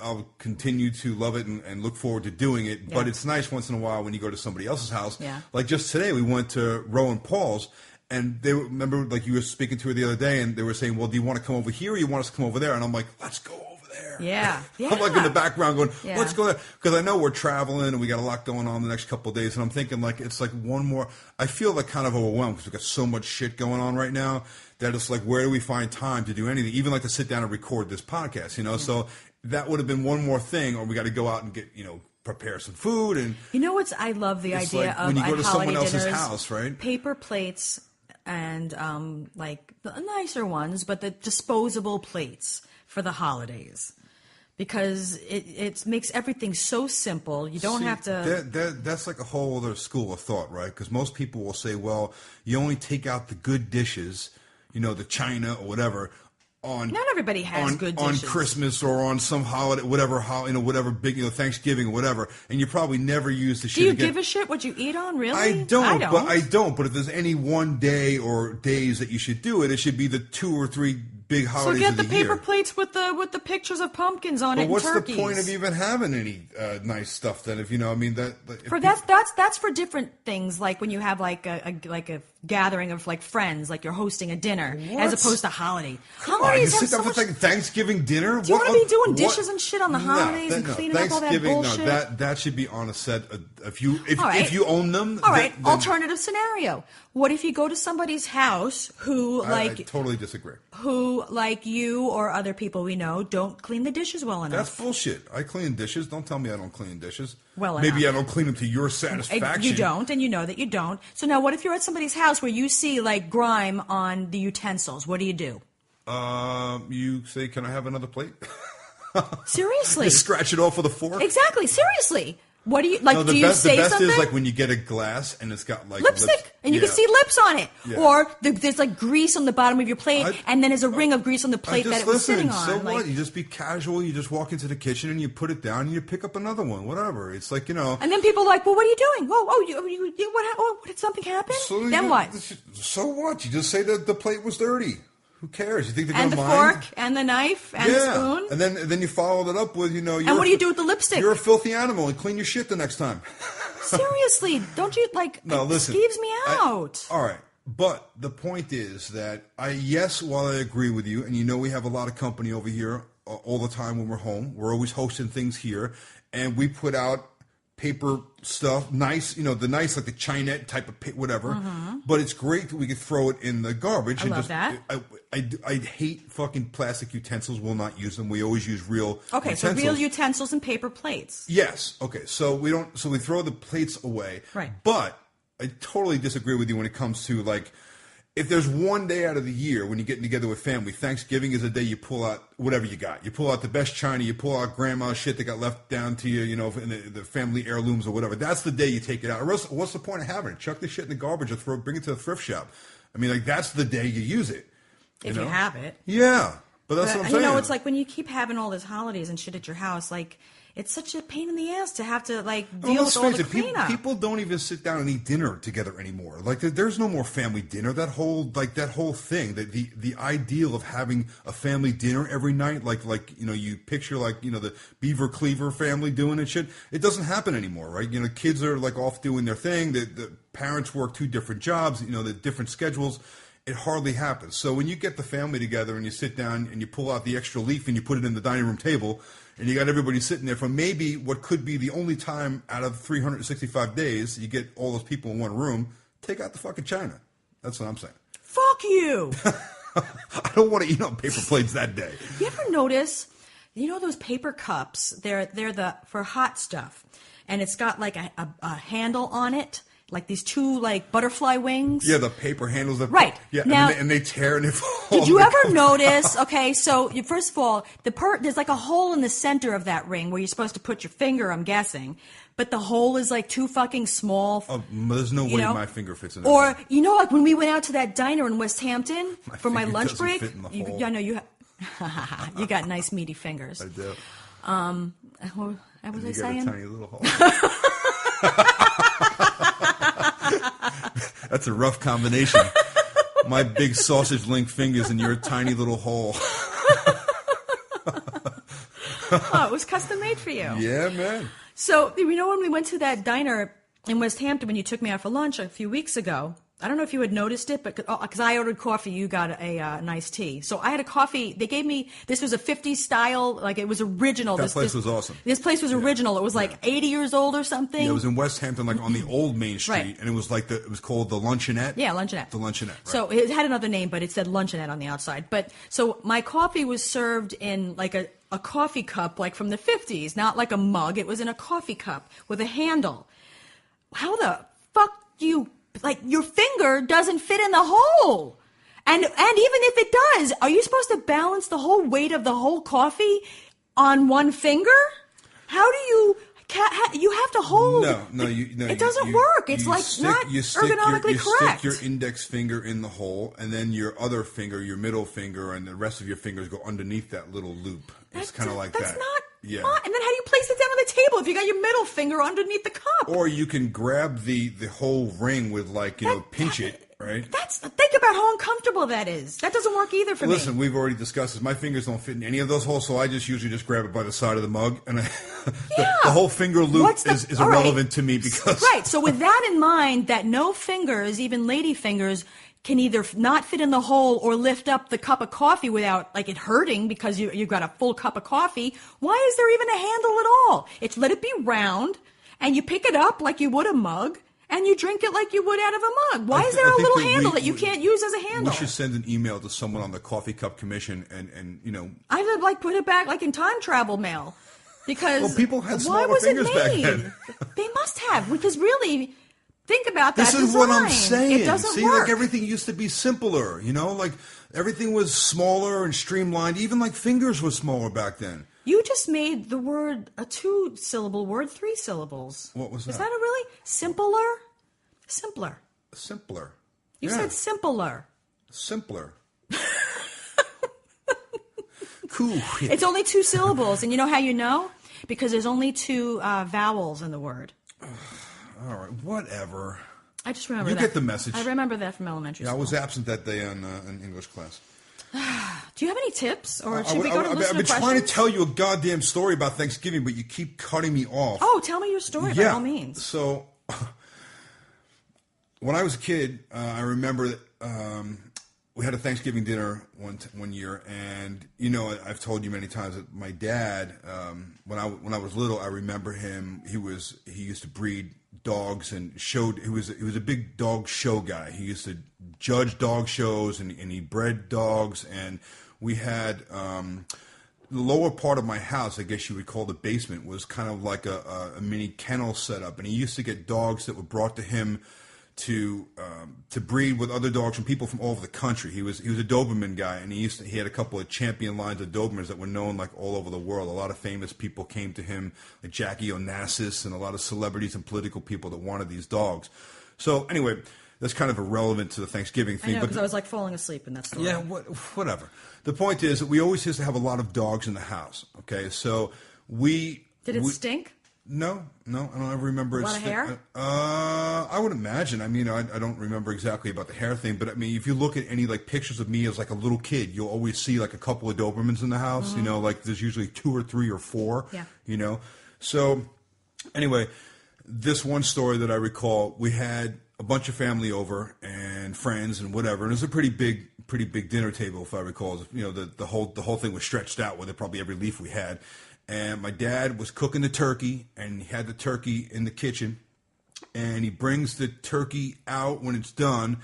I'll continue to love it and look forward to doing it. But it's nice once in a while when you go to somebody else's house. Yeah. Like just today, we went to Roe and Paul's, and they remember like you were speaking to her the other day, and they were saying, "Well, do you want to come over here, or you want us to come over there?" And I'm like, "Let's go over there." Yeah. I'm like in the background going, let's go there. Because I know we're traveling and we got a lot going on the next couple of days. And I'm thinking like, it's like one more, I feel like kind of overwhelmed because we've got so much shit going on right now that it's like, where do we find time to do anything? Even like to sit down and record this podcast, you know? So that would have been one more thing, or we got to go out and get, prepare some food. And I love the idea like of when you go to someone else's dinners, house, right? Paper plates and like the nicer ones, but the disposable plates for the holidays. Because it makes everything so simple. You don't have to... That's like a whole other school of thought, right? Because most people will say, well, you only take out the good dishes, the china or whatever, not everybody has good dishes. On Christmas or on some holiday, whatever big, Thanksgiving or whatever, and you probably never use the shit again. Do you give a shit what you eat on, really? I don't. But if there's any one day or days that you should do it, it should be the 2 or 3 big holidays. So get the paper plates with the pictures of pumpkins on it. What's and turkeys. the point of even having any nice stuff then? If that's for different things, like when you have like a gathering of like friends, like you're hosting a dinner, as opposed to holiday. Holidays have so much. Thanksgiving dinner. Do you want to be doing dishes and shit on the holidays and cleaning up all that bullshit? No, that should be on a set. If you own them. All right. Alternative scenario. What if you go to somebody's house who I totally disagree. Who, like you or other people we know, don't clean the dishes well enough? That's bullshit. I clean dishes. Don't tell me I don't clean dishes. Well maybe enough. I don't clean them to your satisfaction. You don't, and you know that you don't. So now, what if you're at somebody's house where you see like grime on the utensils? What do you do? You say, "Can I have another plate?" Seriously, you scratch it off with a fork. Exactly. Seriously. What do you like? No, do you say the best something? is like when you get a glass and it's got like lipstick, lips. and you can see lips on it, or there's like grease on the bottom of your plate, and then there's a ring of grease on the plate that it was sitting on. So what? You just be casual. You just walk into the kitchen and you put it down and you pick up another one. Whatever. It's like And then people are like, "Well, what are you doing? What did something happen? So then what? So what? You just say that the plate was dirty. Who cares? You think they're going to mind? And the fork, and the knife, and the spoon. And then you followed it up with, and what do you do with the lipstick? You're a filthy animal, and clean your shit the next time. Seriously, don't you, No, listen. It skeeves me out. All right. But the point is that, while I agree with you, and we have a lot of company over here all the time when we're home. We're always hosting things here, and we put out paper stuff, nice, the nice like the Chinette type of whatever. But it's great that we could throw it in the garbage. I love that. I hate fucking plastic utensils. Will not use them. We always use real. Okay, utensils. so real utensils and paper plates. Yes. Okay. So we don't. So we throw the plates away. Right. But I totally disagree with you when it comes to like. If there's one day out of the year when you're getting together with family, Thanksgiving is a day you pull out whatever you got. You pull out the best china, you pull out grandma's shit that got left down to you, in the family heirlooms or whatever. That's the day you take it out. Or else, what's the point of having it? Chuck the shit in the garbage or bring it to the thrift shop. I mean, like, that's the day you use it. If you have it. Yeah. But that's what I'm saying. It's like when you keep having all these holidays and shit at your house, like, it's such a pain in the ass to have to, like, deal with all the cleanup. People don't even sit down and eat dinner together anymore. Like, there's no more family dinner. That whole thing, the ideal of having a family dinner every night, like you picture, like, the Beaver Cleaver family doing and shit. It doesn't happen anymore, right? Kids are, like, off doing their thing. The parents work 2 different jobs, the different schedules. It hardly happens. So when you get the family together and you sit down and you pull out the extra leaf and you put it in the dining room table, and you got everybody sitting there for maybe what could be the only time out of 365 days you get all those people in one room, take out the fucking china. That's what I'm saying. Fuck you! I don't want to eat on paper plates that day. You ever notice, those paper cups, they're for hot stuff, and it's got like a handle on it, like these 2 like butterfly wings. Yeah, the paper handles. Right. Yeah, now, and they tear and they fall. Did you ever notice? Okay, so first of all, there's like a hole in the center of that ring where you're supposed to put your finger. I'm guessing, but the hole is like too fucking small. There's no way my finger fits in. Or like when we went out to that diner in West Hampton for my lunch break. Fit in the hole. Yeah, no, you got nice meaty fingers. I do. What was I saying? You got a tiny little hole. That's a rough combination. My big sausage link fingers and your tiny little hole. Oh, it was custom made for you. Yeah, man. So, when we went to that diner in West Hampton when you took me out for lunch a few weeks ago, I don't know if you had noticed it, but because I ordered coffee, you got a nice tea. So I had a coffee. They gave me, this was a 50s style, like it was original. That place was awesome. This place was original. It was like 80 years old or something. Yeah, it was in West Hampton, like on the old Main Street, Right. and it was like it was called the Luncheonette. Yeah, Luncheonette. The Luncheonette. Right. So it had another name, but it said Luncheonette on the outside. But so my coffee was served in like a coffee cup, like from the 50s, not like a mug. It was in a coffee cup with a handle. How the fuck do you, like, your finger doesn't fit in the hole? And even if it does, are you supposed to balance the whole weight of the whole coffee on one finger? How do you have to hold? No, it doesn't work. It's like not ergonomically correct. You stick your index finger in the hole, and then your other finger, your middle finger, and the rest of your fingers go underneath that little loop. It's kind of like that. That's not. Yeah. And then how do you place it down on the table if you got your middle finger underneath the cup? Or you can grab the whole ring with, like, pinch it, right? Think about how uncomfortable that is. That doesn't work either for me. Listen, we've already discussed this. My fingers don't fit in any of those holes, so I usually just grab it by the side of the mug, and the whole finger loop is irrelevant to me because. Right. So with that in mind, that no fingers, even lady fingers, can either not fit in the hole or lift up the cup of coffee without, like, it hurting because you've got a full cup of coffee. Why is there even a handle at all? Let it be round, and you pick it up like you would a mug, and you drink it like you would out of a mug. Why is there a little handle that you can't use as a handle? We should send an email to someone on the Coffee Cup Commission and I would, like, put it back, like, in time travel mail. Because people had smaller fingers back then. They must have, because really, think about that. This is what I'm saying. It doesn't See, work. like, everything used to be simpler, like everything was smaller and streamlined. Even like fingers were smaller back then. You just made the word a 2-syllable word 3 syllables. What was that? Is that a really simpler? Simpler. Simpler. You said simpler. Simpler. Cool. It's only 2 syllables, and you know how you know? Because there's only 2 vowels in the word. All right, whatever. I just remember that. You get the message. I remember that from elementary school. I was absent that day in English class. Do you have any tips, or should we go to listener questions? I've been trying to tell you a goddamn story about Thanksgiving, but you keep cutting me off. Oh, tell me your story, by all means. So, when I was a kid, I remember that we had a Thanksgiving dinner one year, and I've told you many times that my dad, when I was little, I remember him. He used to breed dogs and he was a big dog show guy. He used to judge dog shows and he bred dogs, and we had the lower part of my house, I guess you would call the basement, was kind of like a mini kennel setup, and he used to get dogs that were brought to him to breed with other dogs from people from all over the country. He was a Doberman guy, and he had a couple of champion lines of Dobermans that were known like all over the world. A lot of famous people came to him, like Jackie Onassis, and a lot of celebrities and political people that wanted these dogs. So anyway, that's kind of irrelevant to the Thanksgiving thing. I know, because I was like falling asleep in that story. Yeah, whatever. The point is that we always used to have a lot of dogs in the house. Okay, so Did it stink? No, I don't ever remember. A lot of hair? I would imagine. I mean, I don't remember exactly about the hair thing, but I mean, if you look at any like pictures of me as like a little kid, you'll always see like a couple of Dobermans in the house. Mm-hmm. Like there's usually 2 or 3 or 4. Yeah. So anyway, this one story that I recall, we had a bunch of family over and friends and whatever, and it was a pretty big dinner table, if I recall. The whole thing was stretched out with probably every leaf we had. And my dad was cooking the turkey, and he had the turkey in the kitchen, and he brings the turkey out when it's done,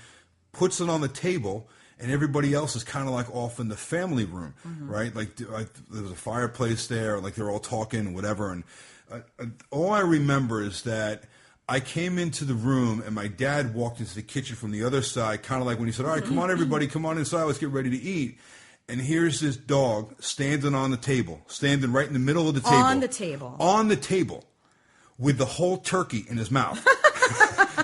puts it on the table, and everybody else is kind of like off in the family room, right? Like there was a fireplace there, like they're all talking and whatever. And all I remember is that I came into the room, and my dad walked into the kitchen from the other side, kind of like when he said, all right, come on, everybody, come on inside, let's get ready to eat. And here's this dog standing on the table, standing right in the middle of the table. On the table. On the table with the whole turkey in his mouth.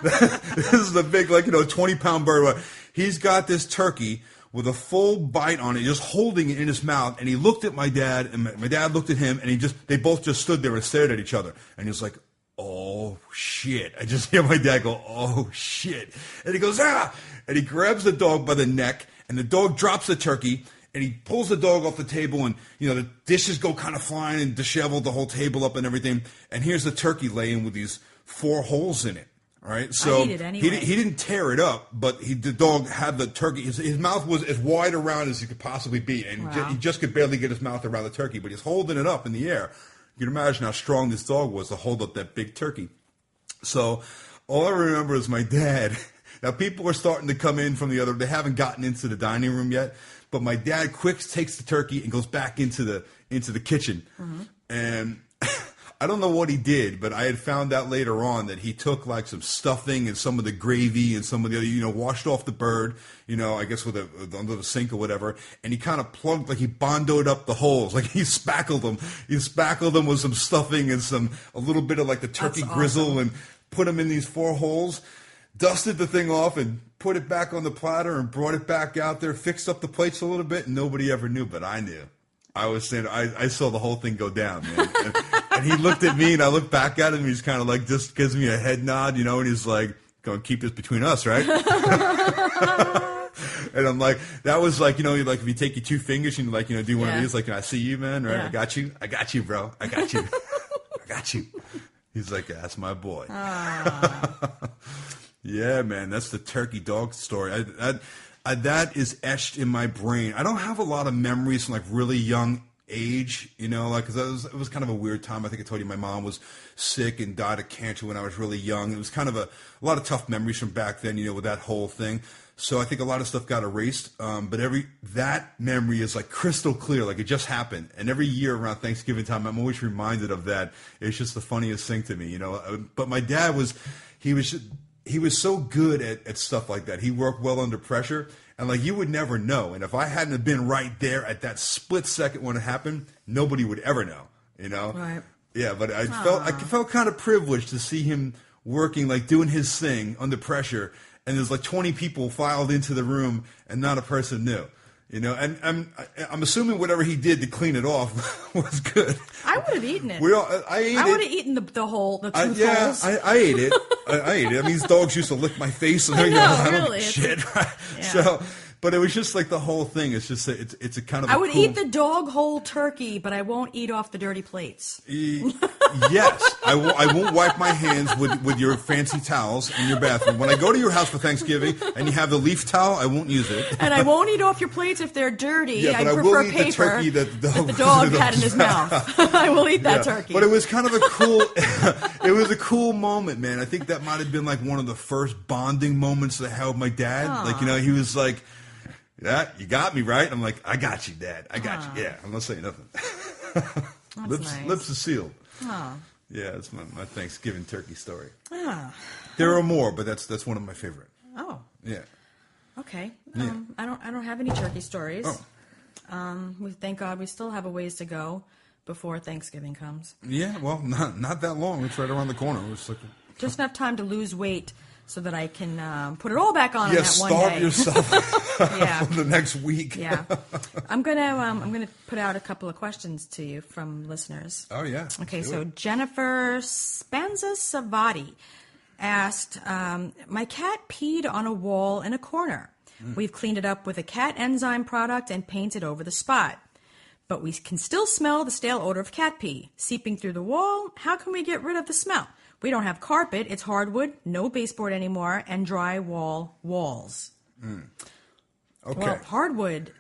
This is the big, 20-pound bird. He's got this turkey with a full bite on it, just holding it in his mouth. And he looked at my dad, and my dad looked at him, and they both just stood there and stared at each other. And he was like, oh, shit. I just hear my dad go, oh, shit. And he goes, ah! And he grabs the dog by the neck, and the dog drops the turkey. And he pulls the dog off the table, and the dishes go kind of flying and disheveled the whole table up and everything. And here's the turkey laying with these 4 holes in it. All right, so I eat it anyway. He didn't tear it up, but the dog had the turkey. His mouth was as wide around as he could possibly be, and wow. He just could barely get his mouth around the turkey. But he's holding it up in the air. You can imagine how strong this dog was to hold up that big turkey. So all I remember is my dad. Now people are starting to come in from the other. They haven't gotten into the dining room yet. But my dad quick takes the turkey and goes back into the kitchen. Mm-hmm. And I don't know what he did, but I had found out later on that he took like some stuffing and some of the gravy and some of the other, washed off the bird, I guess under the sink or whatever. And he kind of plugged, like he bondoed up the holes, like he spackled them. He spackled them with some stuffing and a little bit of like the turkey grizzle and put them in these 4 holes. Dusted the thing off and put it back on the platter and brought it back out there, fixed up the plates a little bit, and nobody ever knew, but I knew. I was saying, I saw the whole thing go down, man. And he looked at me, and I looked back at him, and he's kind of like, just gives me a head nod, and he's like, going to keep this between us, right? And I'm like, that was like, like if you take your 2 fingers and like, do one of these, like, I see you, man, right? Yeah. I got you, bro. I got you. I got you. He's like, that's my boy. Yeah, man, that's the turkey dog story. That is etched in my brain. I don't have a lot of memories from like really young age, because it was kind of a weird time. I think I told you my mom was sick and died of cancer when I was really young. It was kind of a lot of tough memories from back then, with that whole thing. So I think a lot of stuff got erased. But that memory is like crystal clear, like it just happened. And every year around Thanksgiving time, I'm always reminded of that. It's just the funniest thing to me, But my dad he was so good at stuff like that. He worked well under pressure, and like you would never know. And if I hadn't have been right there at that split second when it happened, nobody would ever know. Right. Yeah, but I felt kind of privileged to see him working, like doing his thing under pressure. And there's like 20 people filed into the room, and not a person knew. And I'm assuming whatever he did to clean it off was good. I would have eaten it. I would have eaten the tooth holes. I ate it. I ate it. I mean, these dogs used to lick my face. And I know, I don't really. shit. Right? Yeah. But it was just like the whole thing. It's just it's a kind of. I would eat the dog whole turkey, but I won't eat off the dirty plates. Yes, I won't wipe my hands with your fancy towels in your bathroom. When I go to your house for Thanksgiving and you have the leaf towel, I won't use it. And I won't eat off your plates if they're dirty. Yeah, but I I prefer will eat paper the turkey that the dog had in his mouth. I will eat that turkey. But it was kind of a cool. It was a cool moment, man. I think that might have been like one of the first bonding moments that I had with my dad. Aww. Like, you know, he was like, "Yeah, you got me right." I'm like, "I got you, Dad. I got you." Yeah, I'm not saying nothing. Lips are sealed. Aww. Yeah, that's my Thanksgiving turkey story. Ah. There are more, but that's one of my favorite. Oh. Yeah. Okay. Yeah. I don't have any turkey stories. Oh. We thank God we still have a ways to go before Thanksgiving comes. Yeah, well, not that long. It's right around the corner. It's like just enough time to lose weight so that I can put it all back on in that one day. Starve yourself Yeah. for the next week. Yeah. I'm gonna put out a couple of questions to you from listeners. Oh yeah. Okay, so Jennifer Spanza Savati asked, my cat peed on a wall in a corner. We've cleaned it up with a cat enzyme product and painted over the spot. But we can still smell the stale odor of cat pee seeping through the wall. How can we get rid of the smell? We don't have carpet. It's hardwood, no baseboard anymore, and drywall walls. Okay. Well, hardwood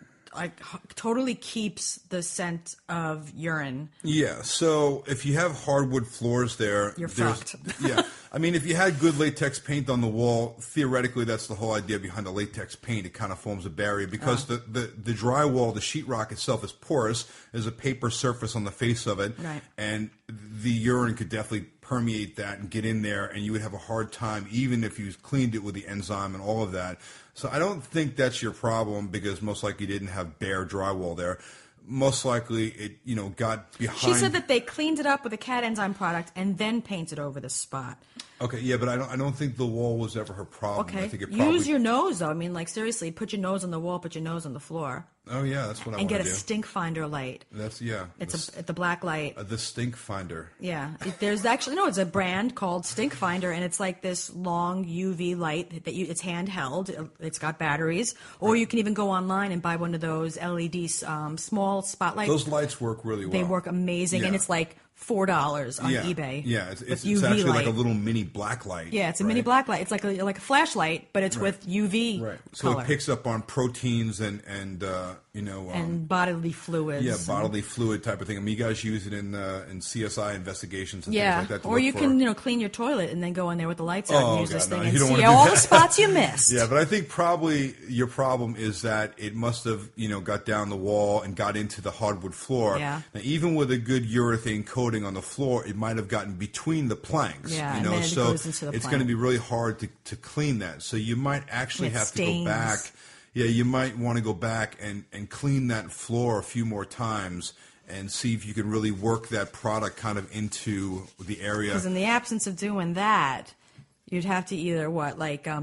totally keeps the scent of urine. Yeah, so if you have hardwood floors there, You're fucked. Yeah, I mean, if you had good latex paint on the wall, theoretically, that's the whole idea behind the latex paint. It kind of forms a barrier because the drywall, the sheetrock itself is porous. There's a paper surface on the face of it, right. And the urine could definitely permeate that and get in there, and you would have a hard time, even if you cleaned it with the enzyme and all of that. So I don't think that's your problem because most likely you didn't have bare drywall there. Most likely it, got behind. She said that they cleaned it up with a cat enzyme product and then painted over the spot. Okay, yeah, but I don't think the wall was ever her problem. Okay, I think it probably... use your nose though. I mean, like seriously, put your nose on the wall, put your nose on the floor. Oh yeah, that's what I want and to get do. a stink finder light. It's the black light. The stink finder. Yeah, there's actually it's a brand called Stink Finder, and it's like this long UV light that it's handheld. It's got batteries, or you can even go online and buy one of those LED small spotlight. Those lights work really well. They work amazing, and it's like $4 on eBay. Yeah, it's UV actually light. like a little mini black light. Yeah, it's a mini black light. It's like a flashlight, but it's with UV So color. it picks up on proteins and bodily fluids. Yeah, bodily fluid type of thing. I mean, you guys use it in CSI investigations and things like that. Or you can clean your toilet and then go in there with the lights out and use this thing and you don't see wanna do all that. the spots you missed. Yeah, but I think probably your problem is that it must have got down the wall and got into the hardwood floor. Yeah. Now, even with a good urethane coating on the floor, it might have gotten between the planks. Yeah, and then it so goes into the it's plank. going to be really hard to clean that. So you might actually It have stains. to go back. Yeah, you might want to go back and clean that floor a few more times and see if you can really work that product kind of into the area. Because in the absence of doing that, you'd have to either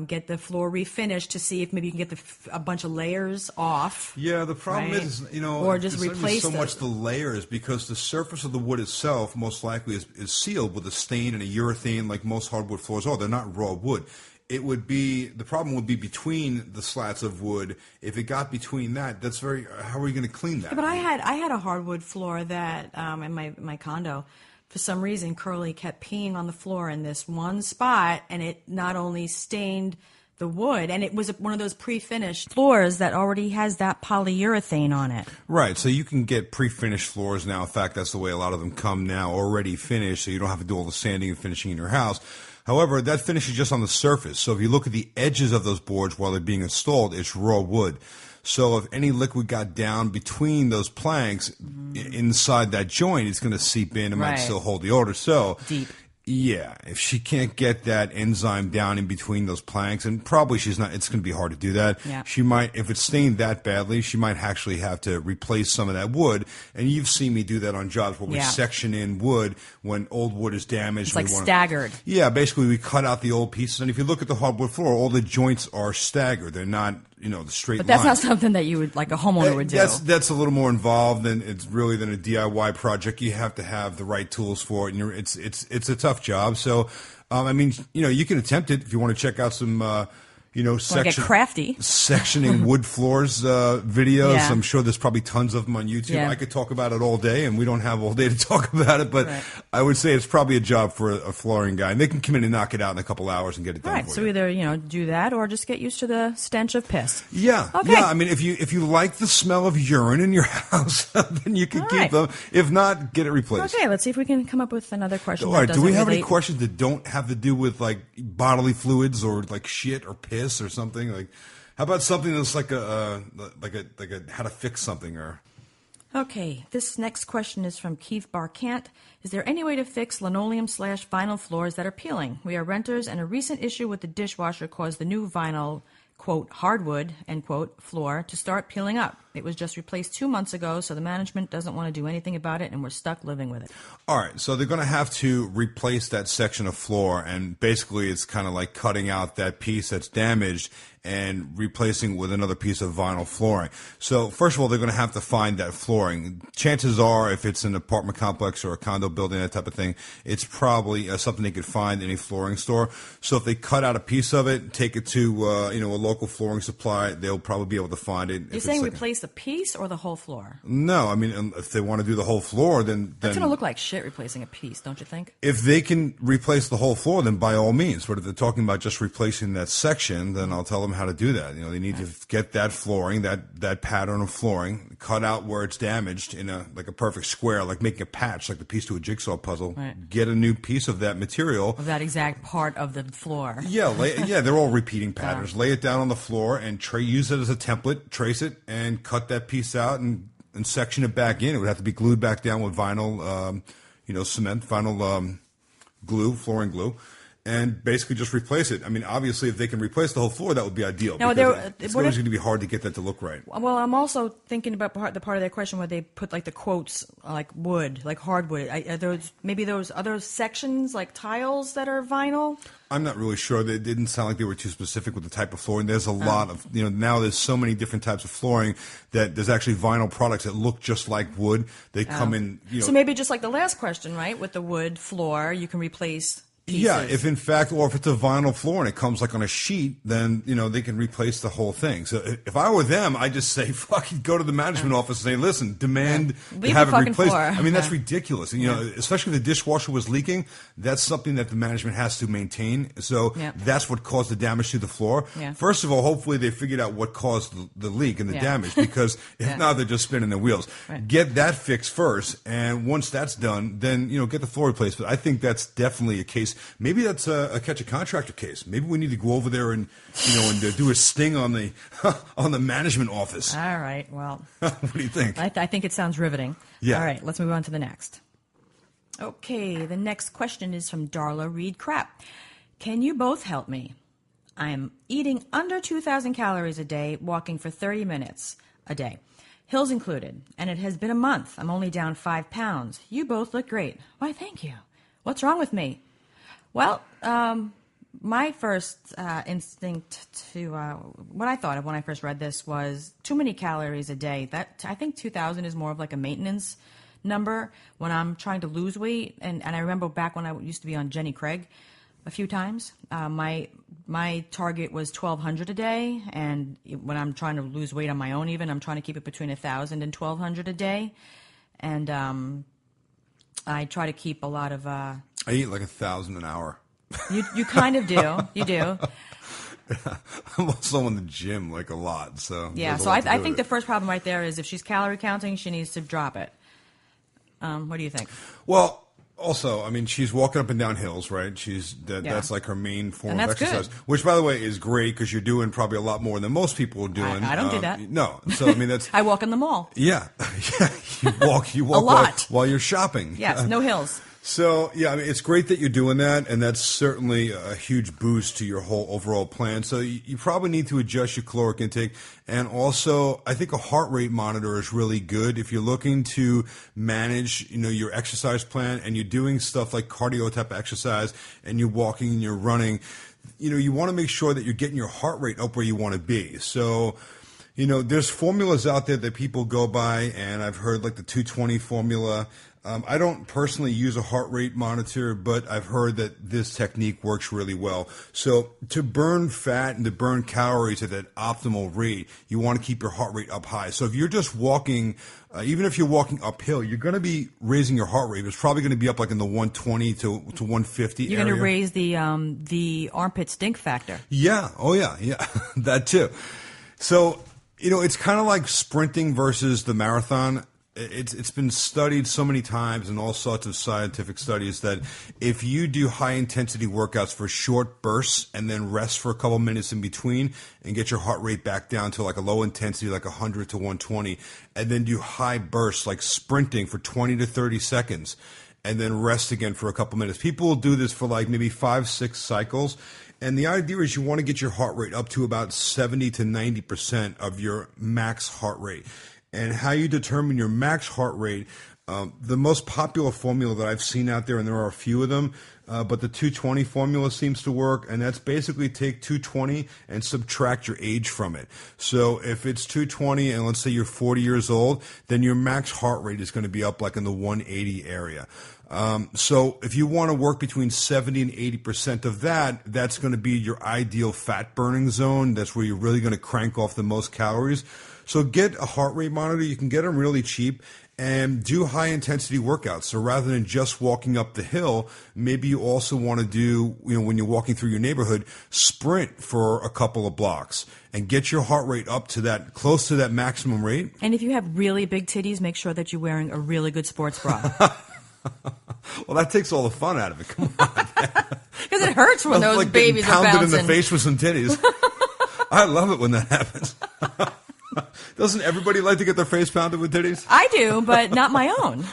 get the floor refinished to see if maybe you can get a bunch of layers off. Yeah, the problem right? is, or just it's not even replace so much the layers because the surface of the wood itself most likely is sealed with a stain and a urethane like most hardwood floors are. They're not raw wood. The problem would be between the slats of wood. If it got between that, how are you going to clean that? Yeah, but I had a hardwood floor that in my condo. For some reason, Curly kept peeing on the floor in this one spot, and it not only stained the wood, and it was one of those pre-finished floors that already has that polyurethane on it. Right, so you can get pre-finished floors now. In fact, that's the way a lot of them come now, already finished, so you don't have to do all the sanding and finishing in your house. However, that finish is just on the surface. So if you look at the edges of those boards while they're being installed, it's raw wood. So if any liquid got down between those planks inside that joint, it's going to seep in and might still hold the odor. So deep. Yeah, if she can't get that enzyme down in between those planks, and probably it's going to be hard to do that. Yeah. She might, if it's stained that badly, she might actually have to replace some of that wood. And you've seen me do that on jobs where we section in wood when old wood is damaged. It's like staggered. Yeah, basically we cut out the old pieces, and if you look at the hardwood floor, all the joints are staggered. They're not, the straight line. But that's not something that you would, like a homeowner would do. That's a little more involved than a DIY project. You have to have the right tools for it, and it's a tough job. So, you can attempt it if you want to check out some, get crafty. sectioning wood floors videos. Yeah. I'm sure there's probably tons of them on YouTube. Yeah. I could talk about it all day, and we don't have all day to talk about it, but Right. I would say it's probably a job for a flooring guy, and they can come in and knock it out in a couple hours and get it done Right. for So you. either do that or just get used to the stench of piss. Yeah, Okay. yeah. I mean, if you like the smell of urine in your house, then you can All keep right. them. If not, get it replaced. Okay, let's see if we can come up with another question. All that right. Do we doesn't have any relate- questions that don't have to do with like bodily fluids or like shit or piss or something? Like, how about something that's like a how to fix something or? Okay, this next question is from Keith Barkant. Is there any way to fix linoleum/vinyl floors that are peeling? We are renters, and a recent issue with the dishwasher caused the new vinyl, quote, hardwood, end quote, floor to start peeling up. It was just replaced 2 months ago, so the management doesn't want to do anything about it, and we're stuck living with it. All right, so they're going to have to replace that section of floor, and basically it's kind of like cutting out that piece that's damaged and replacing with another piece of vinyl flooring. So first of all, they're going to have to find that flooring. Chances are, if it's an apartment complex or a condo building, that type of thing, it's probably something they could find in a flooring store. So if they cut out a piece of it, take it to a local flooring supply, they'll probably be able to find it. You're saying replace the piece or the whole floor? No, I mean, if they want to do the whole floor, then It's going to look like shit replacing a piece, don't you think? if they can replace the whole floor, then by all means. But if they're talking about just replacing that section, then I'll tell them how to do that. They need to get that flooring, that pattern of flooring, cut out where it's damaged in a perfect square, like making a patch, like the piece to a jigsaw puzzle. Right. Get a new piece of that material. Of that exact part of the floor. Yeah, they're all repeating patterns. Lay it down on the floor and use it as a template, trace it, and cut that piece out and section it back in. It would have to be glued back down with vinyl, cement, vinyl glue, flooring glue, and basically just replace it. I mean, obviously, if they can replace the whole floor, that would be ideal. Now, Because it's always going to be hard to get that to look right. Well, I'm also thinking about the part of their question where they put like the quotes like wood, like hardwood. Are those other sections like tiles that are vinyl? I'm not really sure. They didn't sound like they were too specific with the type of flooring. There's a lot of, now there's so many different types of flooring that there's actually vinyl products that look just like wood. They come in, So maybe just like the last question, right? With the wood floor, you can replace pieces. Yeah, if in fact, or if it's a vinyl floor and it comes like on a sheet, then, they can replace the whole thing. So if I were them, I'd just say, fucking go to the management office and say, listen, demand to Leave have the it fucking replaced. floor. I mean, that's ridiculous. And, especially if the dishwasher was leaking, that's something that the management has to maintain. So that's what caused the damage to the floor. Yeah. First of all, hopefully they figured out what caused the leak and the damage, because if not, they're just spinning their wheels. Right. Get that fixed first, and once that's done, then, get the floor replaced. But I think that's definitely a case. Maybe that's a catch a contractor case. Maybe we need to go over there and do a sting on the on the management office. All right. Well, what do you think? I think it sounds riveting. Yeah. All right. Let's move on to the next. Okay. The next question is from Darla Reed Crap. Can you both help me? I'm eating under 2,000 calories a day, walking for 30 minutes a day. Hills included. And it has been a month. I'm only down 5 pounds. You both look great. Why, thank you. What's wrong with me? Well, my first instinct to what I thought of when I first read this was too many calories a day. I think 2,000 is more of like a maintenance number when I'm trying to lose weight. And I remember back when I used to be on Jenny Craig a few times, my target was 1,200 a day. And when I'm trying to lose weight on my own, even I'm trying to keep it between 1,000 and 1,200 a day. And I try to keep a lot of. I eat like 1,000 an hour. You kind of do. You do. I'm also in the gym like a lot, so Yeah. So I think the first problem right there is if she's calorie counting, she needs to drop it. What do you think? Well, also, I mean, she's walking up and down hills, right? That's like her main form of exercise, which, by the way, is great because you're doing probably a lot more than most people are doing. I don't do that. No, so I mean that's. I walk in the mall. Yeah, you walk a lot while you're shopping. Yes, no hills. So, yeah, I mean, it's great that you're doing that, and that's certainly a huge boost to your whole overall plan. So you probably need to adjust your caloric intake. And also, I think a heart rate monitor is really good. If you're looking to manage, your exercise plan and you're doing stuff like cardio type of exercise and you're walking and you're running, you want to make sure that you're getting your heart rate up where you want to be. So, there's formulas out there that people go by, and I've heard like the 220 formula. I don't personally use a heart rate monitor, but I've heard that this technique works really well. So to burn fat and to burn calories at that optimal rate, you want to keep your heart rate up high. So if you're just walking, even if you're walking uphill, you're going to be raising your heart rate. It's probably going to be up like in the 120 to 150 You're area. going to raise the armpit stink factor. Yeah. Oh, yeah. Yeah. That too. So, it's kind of like sprinting versus the marathon. It's been studied so many times in all sorts of scientific studies that if you do high intensity workouts for short bursts and then rest for a couple minutes in between and get your heart rate back down to like a low intensity, like 100 to 120, and then do high bursts like sprinting for 20 to 30 seconds and then rest again for a couple minutes. People will do this for like maybe 5-6 cycles. And the idea is you want to get your heart rate up to about 70 to 90% of your max heart rate. And how you determine your max heart rate, the most popular formula that I've seen out there, and there are a few of them, but the 220 formula seems to work, and that's basically take 220 and subtract your age from it. So if it's 220 and let's say you're 40 years old, then your max heart rate is going to be up like in the 180 area. So if you want to work between 70 and 80% of that, that's going to be your ideal fat burning zone. That's where you're really going to crank off the most calories. So get a heart rate monitor. You can get them really cheap and do high intensity workouts. So rather than just walking up the hill, maybe you also want to do, when you're walking through your neighborhood, sprint for a couple of blocks and get your heart rate up to that, close to that maximum rate. And if you have really big titties, make sure that you're wearing a really good sports bra. Well, that takes all the fun out of it. Come on. Because it hurts when those like babies are pounded bouncing. in the face with some titties. I love it when that happens. Doesn't everybody like to get their face pounded with titties? I do, but not my own.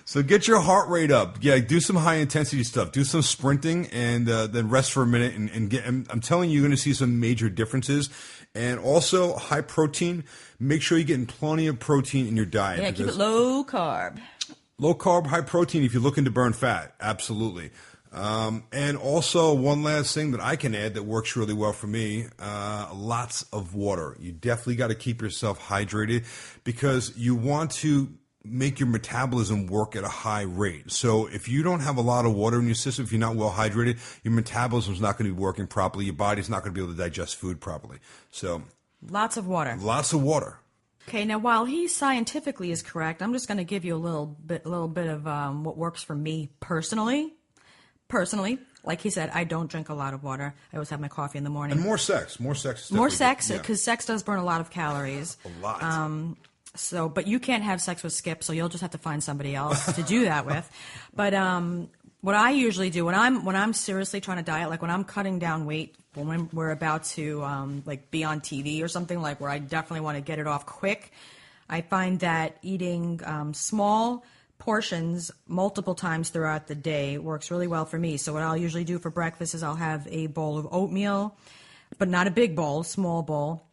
So get your heart rate up. Yeah, do some high intensity stuff. Do some sprinting and then rest for a minute and get. I'm telling you, you're going to see some major differences. And also high protein. Make sure you're getting plenty of protein in your diet. Yeah, keep it low carb. Low carb, high protein if you're looking to burn fat. Absolutely. And also one last thing that I can add that works really well for me, lots of water. You definitely got to keep yourself hydrated because you want to make your metabolism work at a high rate. So if you don't have a lot of water in your system, if you're not well hydrated, your metabolism is not going to be working properly. Your body's not going to be able to digest food properly. So lots of water. Lots of water. Okay, now while he scientifically is correct, I'm just going to give you a little bit of what works for me personally. Personally, like he said, I don't drink a lot of water. I always have my coffee in the morning. And more sex. More sex. More sex, because sex does burn a lot of calories. A lot. But you can't have sex with Skip, so you'll just have to find somebody else to do that with. But what I usually do when I'm seriously trying to diet, like when I'm cutting down weight, when we're about to like be on TV or something, like where I definitely want to get it off quick, I find that eating small portions multiple times throughout the day works really well for me. So what I'll usually do for breakfast is I'll have a bowl of oatmeal, but not a big bowl, small bowl.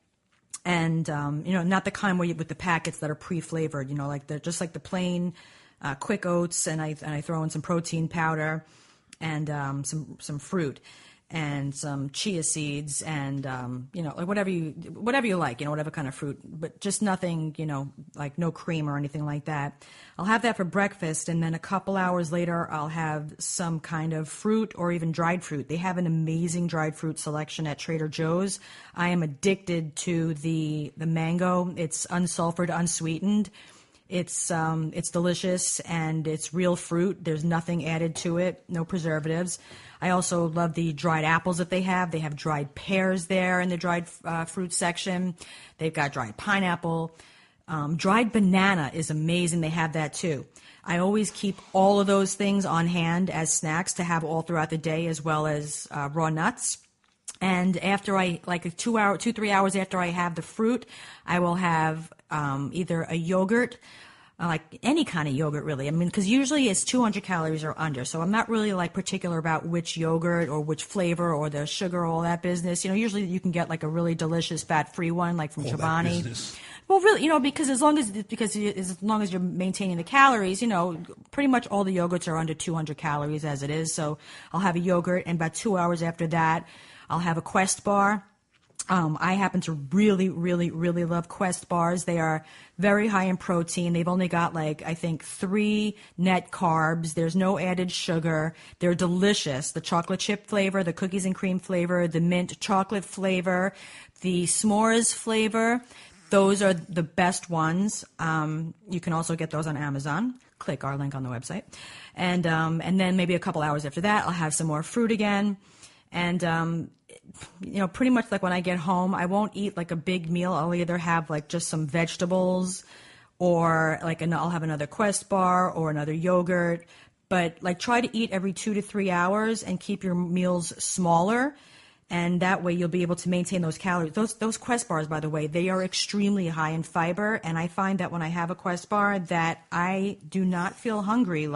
And, not the kind where with the packets that are pre-flavored, like they're just like the plain quick oats, and I throw in some protein powder and some fruit and some chia seeds and like whatever you like, whatever kind of fruit, but just nothing, like no cream or anything like that. I'll have that for breakfast, and then a couple hours later I'll have some kind of fruit or even dried fruit. They have an amazing dried fruit selection at Trader Joe's. I am addicted to the mango. It's unsulfured, unsweetened. It's delicious, and it's real fruit. There's nothing added to it, no preservatives. I also love the dried apples that they have. They have dried pears there in the dried fruit section. They've got dried pineapple. Dried banana is amazing. They have that too. I always keep all of those things on hand as snacks to have all throughout the day, as well as raw nuts. And after like 2-3 hours after I have the fruit, I will have either a yogurt, like any kind of yogurt really. I mean, because usually it's 200 calories or under. So I'm not really like particular about which yogurt or which flavor or the sugar, all that business. Usually you can get like a really delicious fat-free one, like from Chobani. Well, really, because as long as you're maintaining the calories, pretty much all the yogurts are under 200 calories as it is. So I'll have a yogurt, and about 2 hours after that, I'll have a Quest bar. I happen to really, really, really love Quest bars. They are very high in protein. They've only got I think 3 net carbs. There's no added sugar. They're delicious. The chocolate chip flavor, the cookies and cream flavor, the mint chocolate flavor, the s'mores flavor. Those are the best ones. You can also get those on Amazon. Click our link on the website. And then maybe a couple hours after that, I'll have some more fruit again. And, pretty much like when I get home, I won't eat a big meal. I'll either have just some vegetables or I'll have another Quest bar or another yogurt. But try to eat every 2 to 3 hours and keep your meals smaller. And that way you'll be able to maintain those calories. Those Quest bars, by the way, they are extremely high in fiber. And I find that when I have a Quest bar that I do not feel hungry.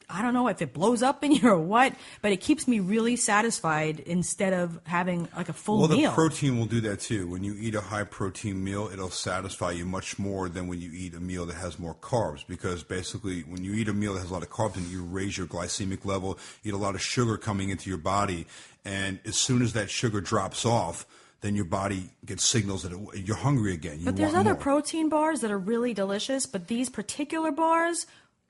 I don't know if it blows up in you or what, but it keeps me really satisfied instead of having a full meal. Well, the protein will do that too. When you eat a high protein meal, it'll satisfy you much more than when you eat a meal that has more carbs. Because basically, when you eat a meal that has a lot of carbs in it, you raise your glycemic level, you get a lot of sugar coming into your body. And as soon as that sugar drops off, then your body gets signals that you're hungry again. But there's other protein bars that are really delicious, but these particular bars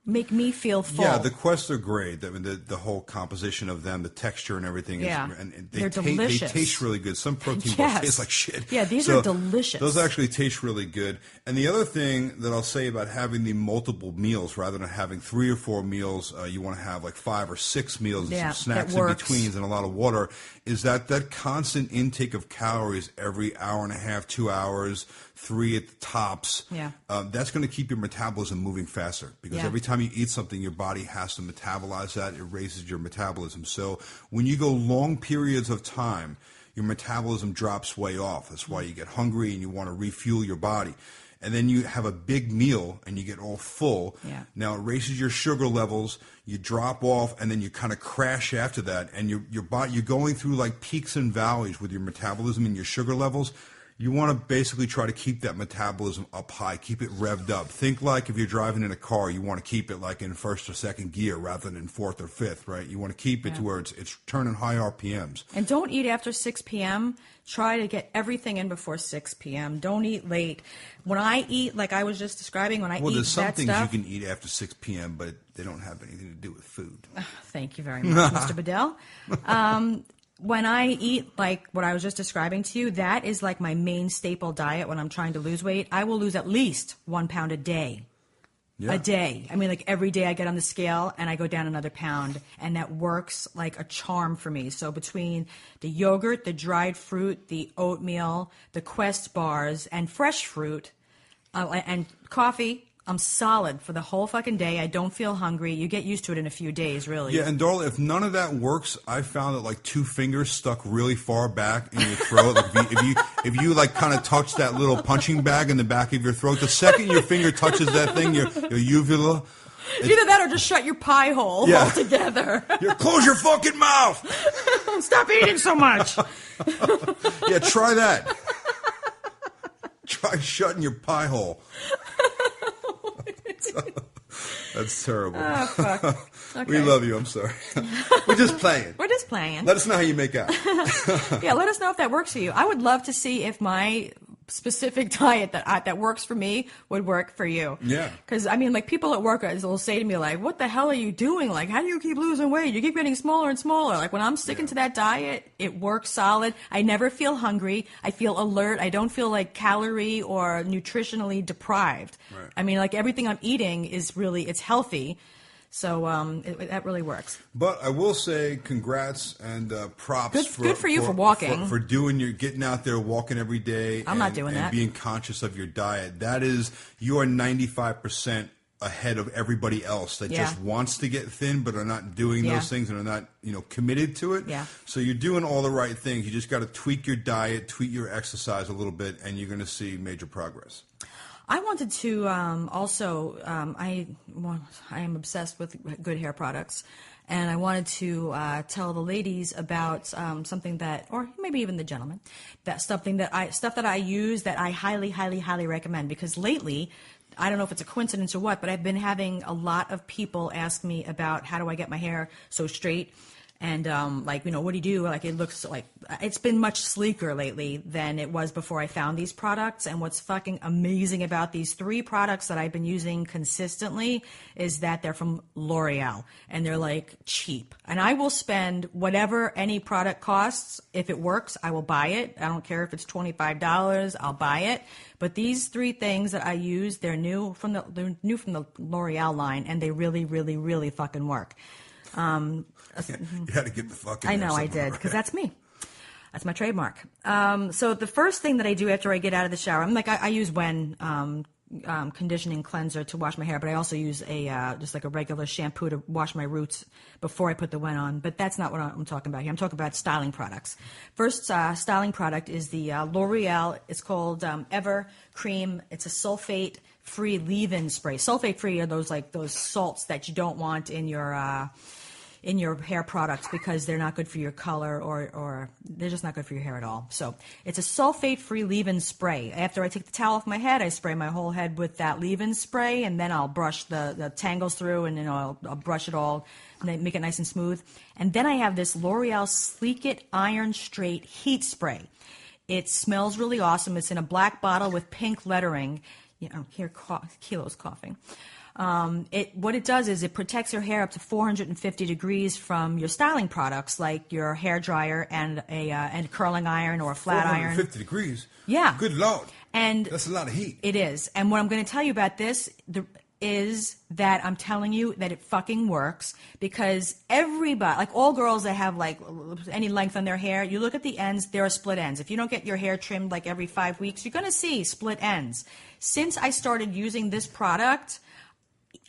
make me feel full. Yeah, the Quests are great. I mean, the whole composition of them, the texture and everything. Yeah, and they're delicious. They taste really good. Some protein bars taste like shit. Yeah, these are delicious. Those actually taste really good. And the other thing that I'll say about having the multiple meals, rather than having 3 or 4 meals, you want to have 5 or 6 meals and some snacks in between and a lot of water, is that constant intake of calories every hour and a half, 2 hours, 3 at the tops. Yeah. That's going to keep your metabolism moving faster because every time you eat something, your body has to metabolize that. It raises your metabolism. So when you go long periods of time, your metabolism drops way off. That's why you get hungry and you want to refuel your body. And then you have a big meal and you get all full. Yeah. Now it raises your sugar levels, you drop off, and then you kind of crash after that. And your body, you're going through peaks and valleys with your metabolism and your sugar levels. You want to basically try to keep that metabolism up high, keep it revved up. Think if you're driving in a car, you want to keep it in first or second gear rather than in fourth or fifth, right? You want to keep it to where it's turning high RPMs. And don't eat after 6 p.m. Try to get everything in before 6 p.m. Don't eat late. When I eat, like I was just describing, when I eat there's some that things stuff, you can eat after 6 p.m., but they don't have anything to do with food. Thank you very much, Mr. Bedell. When I eat what I was just describing to you, that is my main staple diet when I'm trying to lose weight. I will lose at least 1 pound a day. Yeah. A day. I mean, every day I get on the scale and I go down another pound, and that works like a charm for me. So between the yogurt, the dried fruit, the oatmeal, the Quest bars, and fresh fruit, and coffee, I'm solid for the whole fucking day. I don't feel hungry. You get used to it in a few days, really. Yeah, and Darla, if none of that works, I found that 2 fingers stuck really far back in your throat. If you kind of touch that little punching bag in the back of your throat, the second your finger touches that thing, your uvula. Either that or just shut your pie hole altogether. Close your fucking mouth. Stop eating so much. Yeah, try that. Try shutting your pie hole. That's terrible. Oh, fuck. Okay. We love you. I'm sorry. We're just playing. We're just playing. Let us know how you make out. Yeah, let us know if that works for you. I would love to see if my specific diet that works for me would work for you. Yeah. Because, people at work will say to me, what the hell are you doing? How do you keep losing weight? You keep getting smaller and smaller. When I'm sticking to that diet, it works solid. I never feel hungry. I feel alert. I don't feel calorie or nutritionally deprived. Right. Everything I'm eating is really, it's healthy. So that really works. But I will say congrats and props. Good for you for walking. For getting out there, walking every day. I'm not doing that. And being conscious of your diet. That is, you are 95% ahead of everybody else that just wants to get thin but are not doing those things and are not committed to it. Yeah. So you're doing all the right things. You just got to tweak your diet, tweak your exercise a little bit, and you're going to see major progress. I wanted to also, I am obsessed with good hair products, and I wanted to tell the ladies about something that, or maybe even the gentlemen, stuff that I use that I highly, highly, highly recommend. Because lately, I don't know if it's a coincidence or what, but I've been having a lot of people ask me about how do I get my hair so straight. And like, what do you do? Like, it looks like it's been much sleeker lately than it was before I found these products. And what's fucking amazing about these 3 products that I've been using consistently is that they're from L'Oreal and they're like cheap. And I will spend whatever any product costs. If it works, I will buy it. I don't care if it's $25, I'll buy it. But these 3 things that I use, they're new from the L'Oreal line, and they really, really, really fucking work. You had to get the fucking. I know I did, because that's me. That's my trademark. So the first thing that I do after I get out of the shower, I use conditioning cleanser to wash my hair, but I also use just like a regular shampoo to wash my roots before I put the Wen on. But that's not what I'm talking about here. I'm talking about styling products. First styling product is the L'Oreal. It's called Ever Cream. It's a sulfate-free leave-in spray. Sulfate-free are those salts that you don't want in your hair products because they're not good for your color or they're just not good for your hair at all. So it's a sulfate-free leave-in spray. After I take the towel off my head, I spray my whole head with that leave-in spray, and then I'll brush the tangles through, and I'll brush it all and make it nice and smooth. And then I have this L'Oreal Sleek It Iron Straight Heat Spray. It smells really awesome. It's in a black bottle with pink lettering. Here, Kilo's coughing. What it does is it protects your hair up to 450 degrees from your styling products like your hair dryer and a curling iron or a flat iron. 450 degrees? Yeah. Good Lord. And that's a lot of heat. It is. And what I'm going to tell you about this is that I'm telling you that it fucking works, because everybody, like all girls that have like any length on their hair, you look at the ends, there are split ends. If you don't get your hair trimmed like every 5 weeks, you're going to see split ends. Since I started using this product,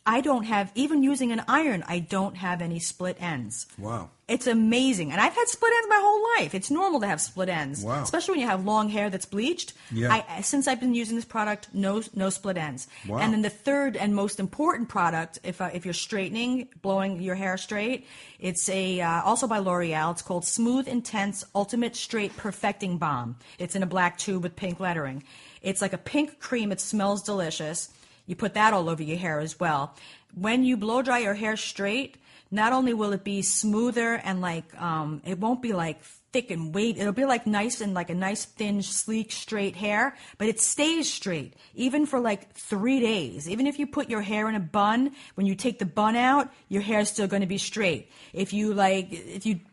I don't have, even using an iron, I don't have any split ends. Wow. It's amazing. And I've had split ends my whole life. It's normal to have split ends. Wow. Especially when you have long hair that's bleached. Yeah. Since I've been using this product, no split ends. Wow. And then the third and most important product, if you're straightening, blowing your hair straight, it's also by L'Oreal. It's called Smooth Intense Ultimate Straight Perfecting Balm. It's in a black tube with pink lettering. It's like a pink cream. It smells delicious. You put that all over your hair as well. When you blow dry your hair straight, not only will it be smoother and it won't be like thick and weight. It'll be like nice and like a nice thin, sleek, straight hair, but it stays straight even for like 3 days. Even if you put your hair in a bun, when you take the bun out, your hair is still going to be straight. If you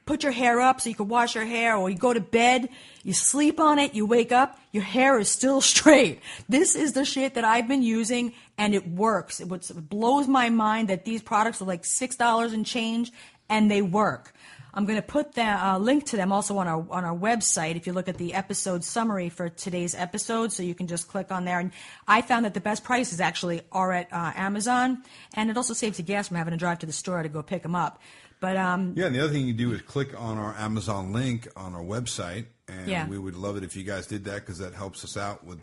put your hair up so you can wash your hair, or you go to bed, you sleep on it, you wake up, your hair is still straight. This is the shit that I've been using, and it works. It blows my mind that these products are like $6 and change, and they work. I'm going to put the link to them also on our website if you look at the episode summary for today's episode, so you can just click on there. And I found that the best prices actually are at Amazon, and it also saves you gas from having to drive to the store to go pick them up. But and the other thing you do is click on our Amazon link on our website, and we would love it if you guys did that, because that helps us out with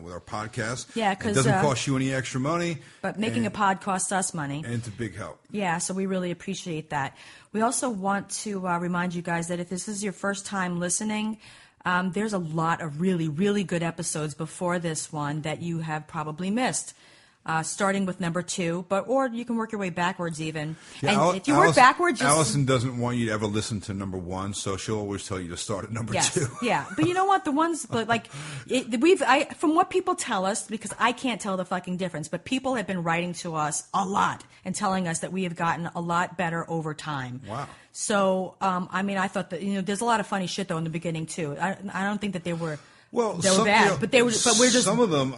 our podcast. Yeah, because it doesn't cost you any extra money, but making a pod costs us money, and it's a big help. Yeah, so we really appreciate that. We also want to remind you guys that if this is your first time listening, there's a lot of really, really good episodes before this one that you have probably missed. Starting with number 2, or you can work your way backwards even. Yeah, and if you work backwards, Alison doesn't want you to ever listen to number 1, so she'll always tell you to start at number 2. Yeah, but you know what? The ones, from what people tell us, because I can't tell the fucking difference, but people have been writing to us a lot and telling us that we have gotten a lot better over time. Wow. So, I thought that there's a lot of funny shit though in the beginning too. I don't think that they were. Well, they were bad, but they were. But we're just some of them.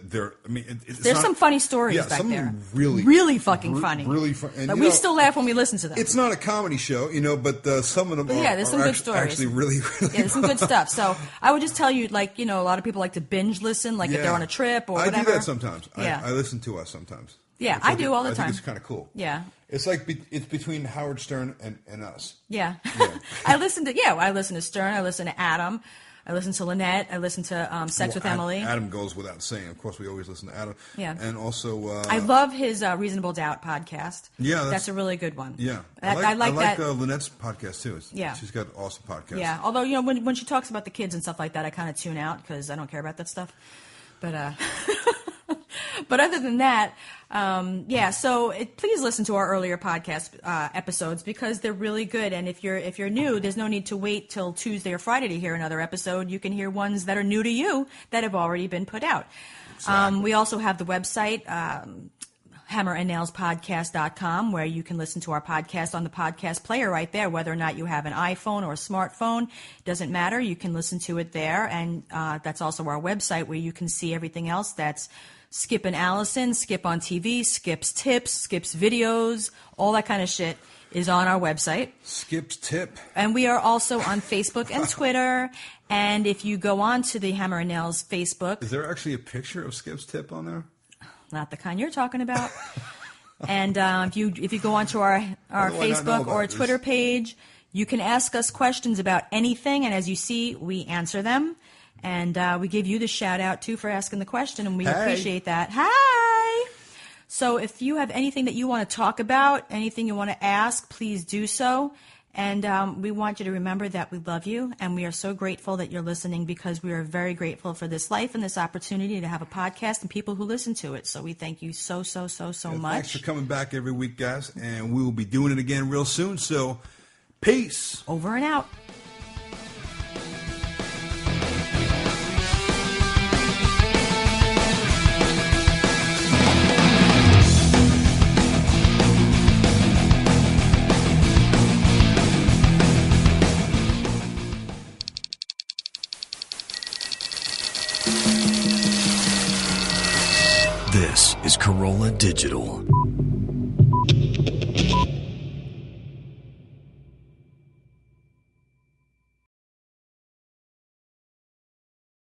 They're. There's some funny stories back some there. Really fucking funny. Really funny. We still laugh when we listen to them. It's not a comedy show, but some of them. There's some good stories. Actually, really, really. Yeah, there's some good stuff. So I would just tell you, a lot of people like to binge listen, if they're on a trip or whatever. I do that sometimes. Yeah. I listen to us sometimes. Yeah, I do all the time. I think it's kind of cool. Yeah. It's like it's between Howard Stern and us. Yeah. I listen to Stern. I listen to Adam. I listen to Lynette. I listen to Sex with Emily. Adam goes without saying. Of course, we always listen to Adam. Yeah. And also... I love his Reasonable Doubt podcast. Yeah. That's a really good one. Yeah. I like that. Lynette's podcast, too. She's got awesome podcasts. Yeah. Although, when she talks about the kids and stuff like that, I kind of tune out because I don't care about that stuff. But... But other than that, so please listen to our earlier podcast episodes because they're really good. And if you're new, there's no need to wait till Tuesday or Friday to hear another episode. You can hear ones that are new to you that have already been put out. Exactly. We also have the website, hammerandnailspodcast.com, where you can listen to our podcast on the podcast player right there, whether or not you have an iPhone or a smartphone. Doesn't matter. You can listen to it there. And that's also our website where you can see everything else. That's Skip and Alison, Skip on TV, Skip's tips, Skip's videos, all that kind of shit is on our website. Skip's tip. And we are also on Facebook and Twitter. And if you go on to the Hammer and Nails Facebook. Is there actually a picture of Skip's tip on there? Not the kind you're talking about. And if you go onto our Facebook or Twitter page, you can ask us questions about anything. And as you see, we answer them. And we give you the shout out, too, for asking the question. And we appreciate that. Hi! So if you have anything that you want to talk about, anything you want to ask, please do so. And we want you to remember that we love you, and we are so grateful that you're listening because we are very grateful for this life and this opportunity to have a podcast and people who listen to it. So we thank you so much. Thanks for coming back every week, guys, and we will be doing it again real soon. So peace. Over and out. This is Corolla Digital.